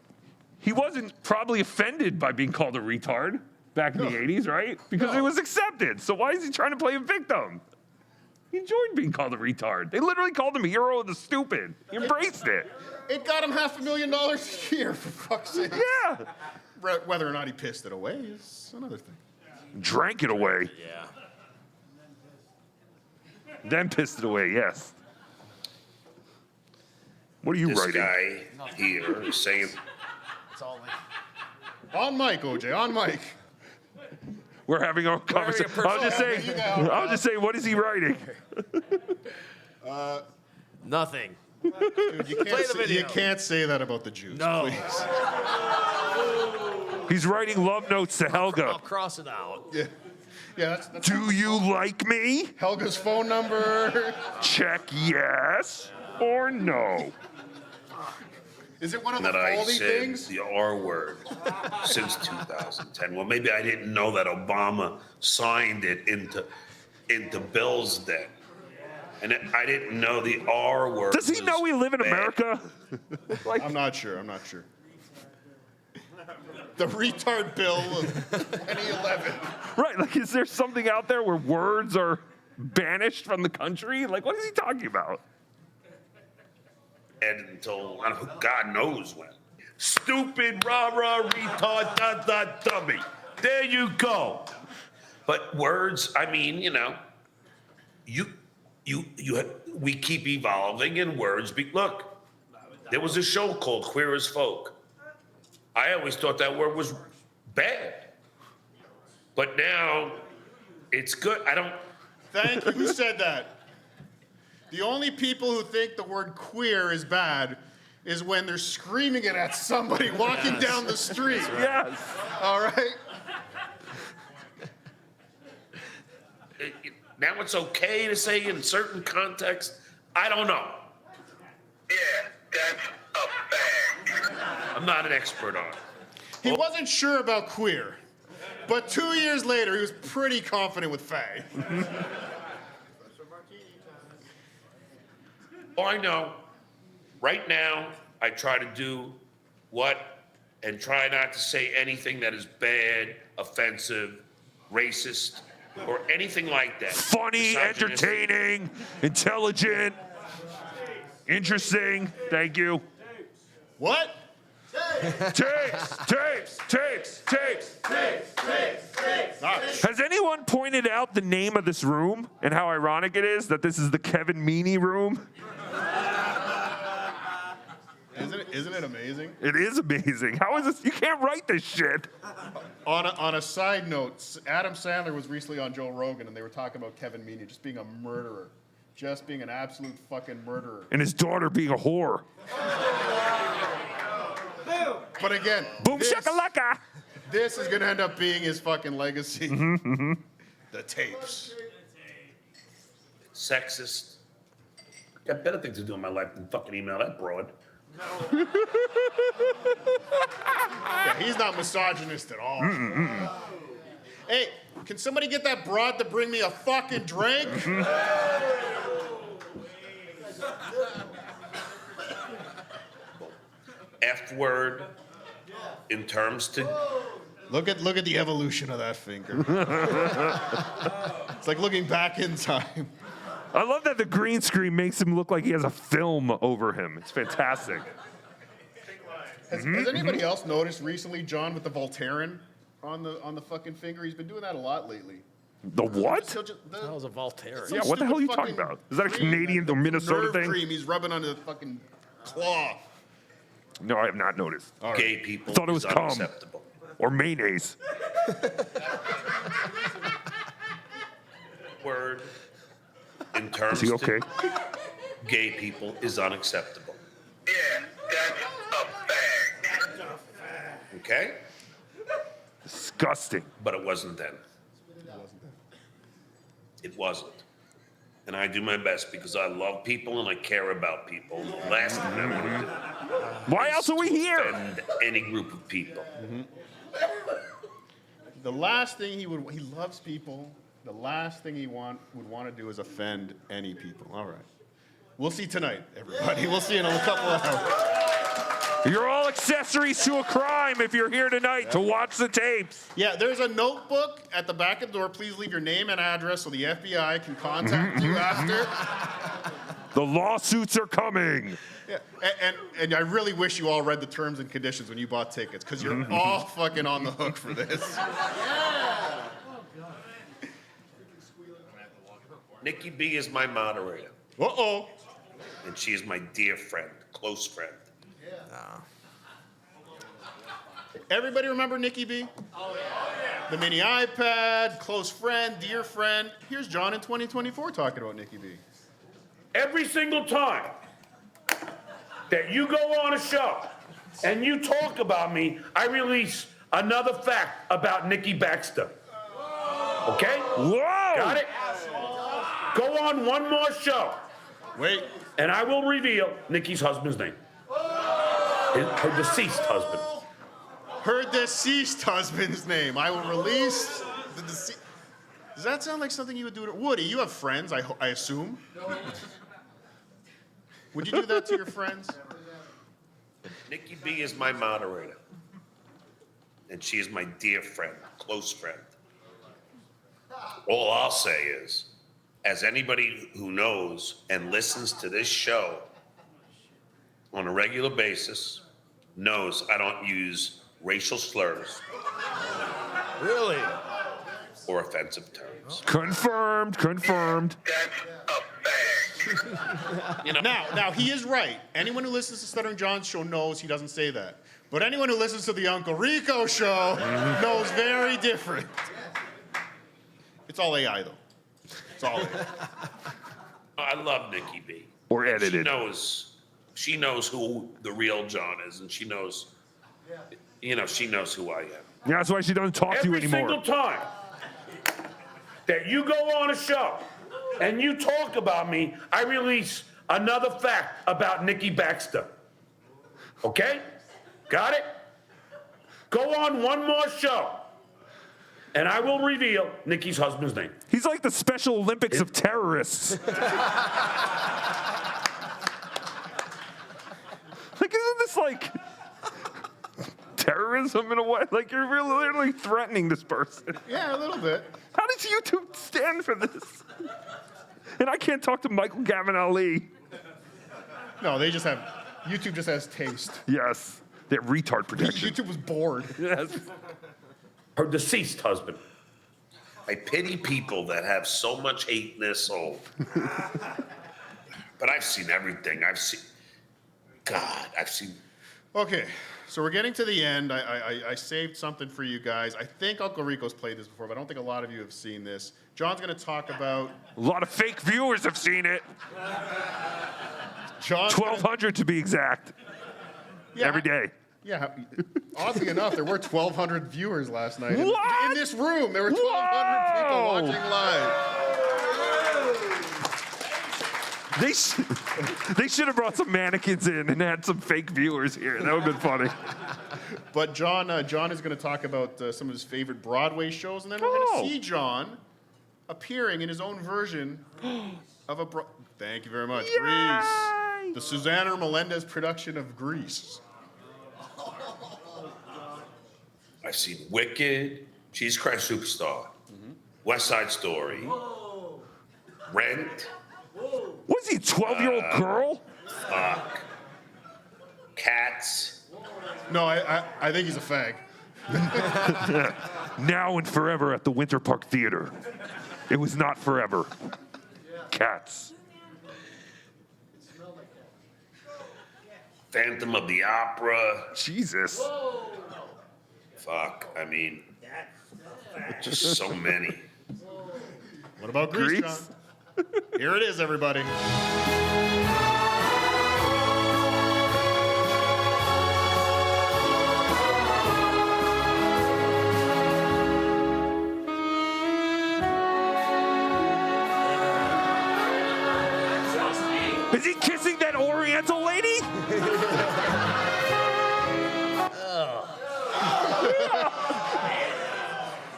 D: he wasn't probably offended by being called a retard back in the 80s, right? Because it was accepted. So why is he trying to play a victim? He enjoyed being called a retard. They literally called him a hero of the stupid. He embraced it.
B: It got him $500,000 a year, for fuck's sake.
D: Yeah.
B: Whether or not he pissed it away is another thing.
D: Drank it away.
F: Yeah.
D: Then pissed it away, yes. What are you
G: this
D: writing?
G: Guy here is saying...
B: On mic, OJ, on mic.
D: We're having a conversation. I'll just say, what is he writing?
F: Nothing.
B: Dude, you
F: Play the video.
B: You can't say that about the Jews,
F: No.
B: please.
D: He's writing love notes to Helga.
F: I'll cross it out.
B: Yeah, that's
D: Do you like me?
B: Helga's phone number.
D: Check yes or no.
B: Is it one of the
G: that I
B: Foley
G: said
B: things?
G: the R word since 2010. Well, maybe I didn't know that Obama signed it into bills then. And I didn't know the R word.
D: Does he know we live in America?
B: I'm not sure. The retard bill of 2011.
D: Right, like is there something out there where words are banished from the country? Like what is he talking about?
G: And until God knows when. Stupid, rah-rah, retard, dummy. There you go. But words, I mean, we keep evolving and words. Look, there was a show called Queer as Folk. I always thought that word was bad. But now it's good.
B: Thank you. Who said that? The only people who think the word queer is bad is when they're screaming it at somebody walking down the street.
D: Yes.
B: All right?
G: Now it's okay to say in certain contexts. I don't know.
I: Yeah, that's a fact.
G: I'm not an expert on it.
B: He wasn't sure about queer, but 2 years later, he was pretty confident with Faye.
G: Oh, I know. Right now, I try to do and try not to say anything that is bad, offensive, racist, or anything like that.
D: Funny, entertaining, intelligent, interesting. Thank you.
B: What?
D: Tapes. Has anyone pointed out the name of this room and how ironic it is that this is the Kevin Meaney room?
B: Isn't it amazing?
D: It is amazing. How is this? You can't write this shit.
B: On a side note, Adam Sandler was recently on Joe Rogan, and they were talking about Kevin Meaney just being a murderer. Just being an absolute fucking murderer.
D: And his daughter being a whore.
B: But again,
D: Boom shakalaka.
B: This is gonna end up being his fucking legacy. The tapes.
G: Sexist.
L: Got better things to do in my life than fucking email that broad.
B: Yeah, he's not misogynist at all. Hey, can somebody get that broad to bring me a fucking drink?
G: F word in terms to.
B: Look at the evolution of that finger. It's like looking back in time.
D: I love that the green screen makes him look like he has a film over him. It's fantastic.
B: Has anybody else noticed recently, John, with the Voltaren on the fucking finger? He's been doing that a lot lately.
D: The what?
F: That was a Voltaire.
D: Yeah, what the hell are you talking about? Is that a Canadian or Minnesota
B: nerve
D: thing?
B: cream he's rubbing onto the fucking claw.
D: No, I have not noticed.
G: Gay people
D: Thought it was
G: is
D: cum.
G: unacceptable.
D: Or mayonnaise.
G: Word in terms
D: Is he okay?
G: to gay people is unacceptable.
I: Yeah, that's a fact.
G: Okay?
D: Disgusting.
G: But it wasn't then. It wasn't. And I do my best because I love people and I care about people. And the last thing I want to do.
D: Why else are we here?
G: Offend any group of people.
B: The last thing he loves people. The last thing he would want to do is offend any people. All right. We'll see tonight, everybody. We'll see in a couple of hours.
D: You're all accessories to a crime if you're here tonight to watch the tapes.
B: Yeah, there's a notebook at the back of the door. Please leave your name and address so the FBI can contact you after.
D: The lawsuits are coming.
B: Yeah, and I really wish you all read the terms and conditions when you bought tickets, because you're all fucking on the hook for this.
G: Nikki B is my moderator.
B: Uh-oh.
G: And she is my dear friend, close friend.
B: Everybody remember Nikki B? Oh, yeah. The mini iPad, close friend, dear friend. Here's John in 2024 talking about Nikki B.
L: Every single time that you go on a show and you talk about me, I release another fact about Nikki Baxter. Okay?
D: Whoa!
L: Got it? Go on one more show.
B: Wait.
L: And I will reveal Nikki's husband's name. Her deceased husband.
B: Her deceased husband's name. I will release the deceased. Does that sound like something you would do to Woody? You have friends, I assume. Would you do that to your friends?
G: Nikki B is my moderator. And she is my dear friend, close friend. All I'll say is, as anybody who knows and listens to this show on a regular basis knows, I don't use racial slurs.
F: Really?
G: Or offensive terms.
D: Confirmed.
G: You know,
B: Now he is right. Anyone who listens to Stuttering John's show knows he doesn't say that. But anyone who listens to the Uncle Rico show knows very different. It's all AI though. It's all AI.
G: I love Nikki B.
D: Or edited.
G: She knows who the real John is, and she knows, she knows who I am.
D: Yeah, that's why she doesn't talk to you
L: Every
D: anymore.
L: single time that you go on a show and you talk about me, I release another fact about Nikki Baxter. Okay? Got it? Go on one more show, and I will reveal Nikki's husband's name.
D: He's like the Special Olympics of terrorists. Like, isn't this like terrorism in a way? Like, you're really literally threatening this person.
B: Yeah, a little bit.
D: How does YouTube stand for this? And I can't talk to Michael Gavin Ali.
B: No, YouTube just has taste.
D: Yes. They have retard protection.
B: YouTube was bored.
D: Yes.
L: Her deceased husband.
G: I pity people that have so much hate in their soul. But I've seen everything. God, I've seen.
B: Okay, so we're getting to the end. I saved something for you guys. I think Uncle Rico's played this before, but I don't think a lot of you have seen this. John's going to talk about...
D: A lot of fake viewers have seen it.
B: John's
D: 1,200 to be exact.
B: Yeah,
D: every day.
B: Yeah, oddly enough, there were 1,200 viewers last night.
D: What?
B: In this room, there were 1,200 people watching live.
D: They should have brought some mannequins in and had some fake viewers here. That would have been funny.
B: But John is going to talk about some of his favorite Broadway shows, and then we're going to see John appearing in his own version of a... Thank you very much.
D: Yay!
B: Grease. The Susanna Melendez production of Grease.
G: I've seen Wicked, Jesus Christ Superstar, West Side Story, Rent.
D: Was he a 12-year-old girl?
G: Fuck. Cats.
B: No, I think he's a fag.
D: Now and forever at the Winter Park Theater. It was not forever. Cats.
G: Phantom of the Opera.
D: Jesus.
G: Fuck, I mean, just so many.
B: What about Grease, John? Here it is, everybody.
D: Is he kissing that Oriental lady?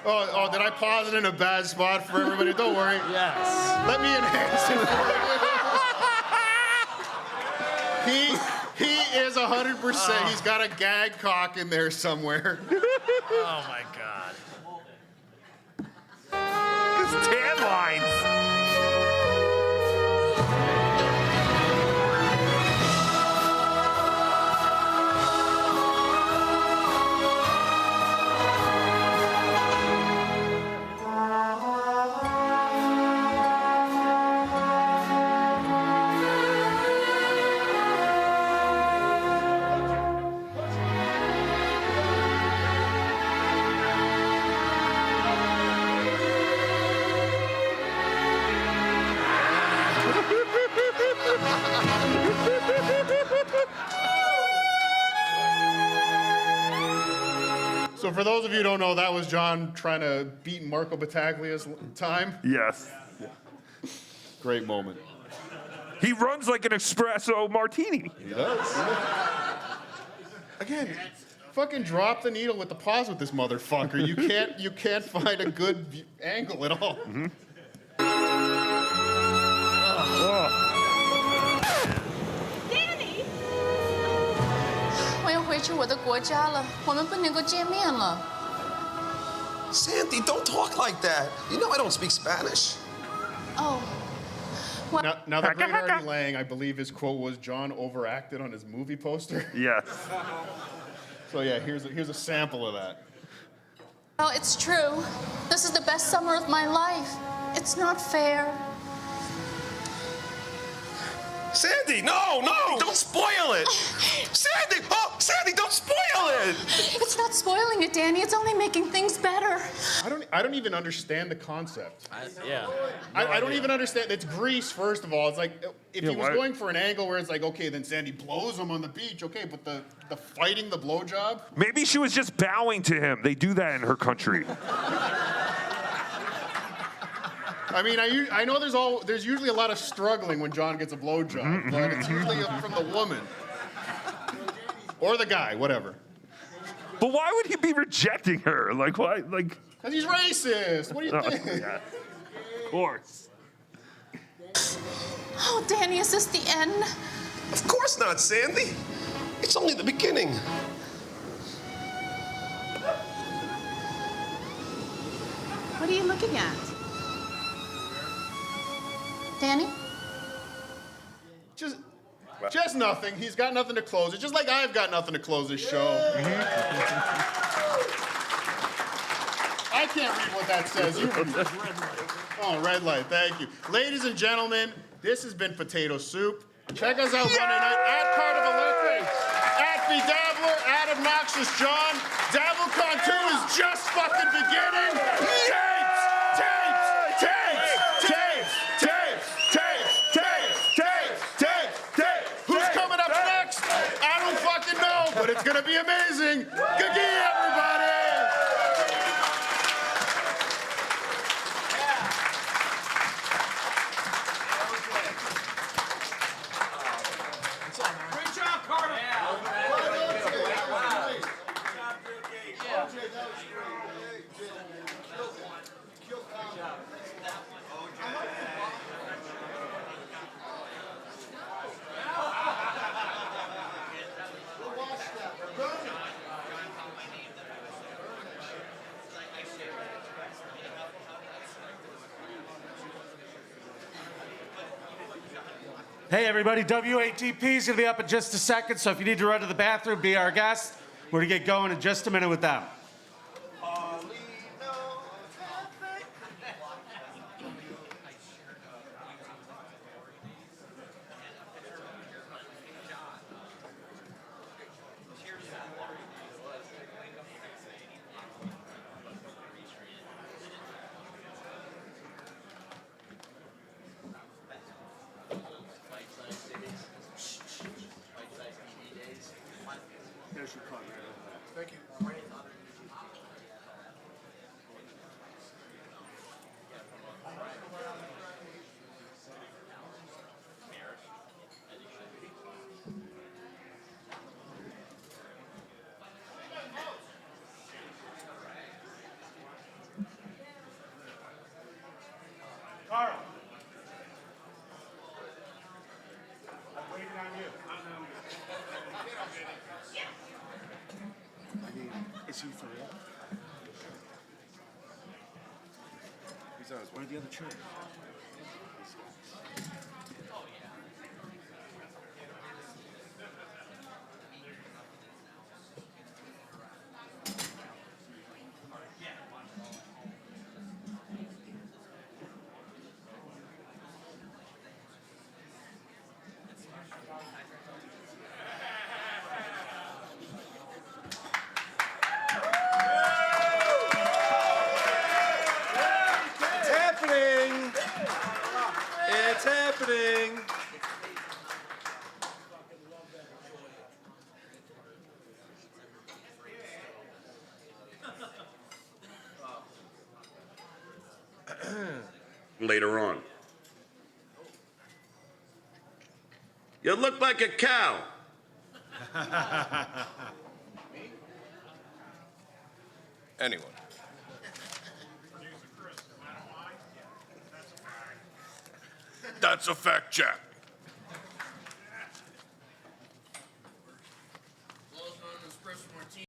B: Oh, did I pause it in a bad spot for everybody? Don't worry.
F: Yes.
B: Let me enhance it for you. He is 100%. He's got a gag cock in there somewhere.
F: Oh my God.
D: His tan lines.
B: So for those of you who don't know, that was John trying to beat Marco Battaglia's time.
D: Yes.
B: Yeah. Great moment.
D: He runs like an espresso martini.
B: He does. Again, fucking drop the needle with the pause with this motherfucker. You can't find a good angle at all.
D: Mm-hmm.
N: 我要回去我的国家了，我们不能够见面了。
K: Sandy, don't talk like that. You know I don't speak Spanish.
N: Oh.
B: Now the great Artie Lang, I believe his quote was, John overacted on his movie poster.
D: Yes.
B: So yeah, here's a sample of that.
N: Well, it's true. This is the best summer of my life. It's not fair.
K: Sandy, no, don't spoil it. Sandy, don't spoil it.
N: It's not spoiling it, Danny. It's only making things better.
B: I don't even understand the concept.
F: Yeah.
B: I don't even understand. It's Grease, first of all. It's like, if he was going for an angle where it's like, okay, then Sandy blows him on the beach, okay, but the fighting, the blowjob?
D: Maybe she was just bowing to him. They do that in her country.
B: I mean, I know there's usually a lot of struggling when John gets a blowjob, but it's usually from the woman. Or the guy, whatever.
D: But why would he be rejecting her? Like, why? Like,
B: because he's racist. What do you think?
D: Yeah. Of course.
N: Oh, Danny, is this the end?
K: Of course not, Sandy. It's only the beginning.
N: What are you looking at? Danny?
B: Just nothing. He's got nothing to close it. Just like I've got nothing to close this show. I can't read what that says. You read it. Oh, red light. Thank you. Ladies and gentlemen, this has been Potato Soup. Check us out Monday night at Cardiff Electric. BeDabbler, Adam Noxious John. DabbleCon 2 is just fucking beginning. Tapes! Tapes! Tapes! Tapes! Tapes! Tapes! Tapes! Tapes! Tapes! Tapes! Who's coming up next? I don't fucking know, but it's gonna be amazing. Good everybody!
A: Great job, Cardiff.
P: Hey everybody, WATP is going to be up in just a second, so if you need to run to the bathroom, be our guest. We're going to get going in just a minute with them.
B: Thank you.
P: Carl. I'm waiting on you.
B: I mean, is he for real? He's on his way. Where are the other children?
M: It's happening.
G: Later on. You look like a cow.
M: Anyone.
E: That's a fact check.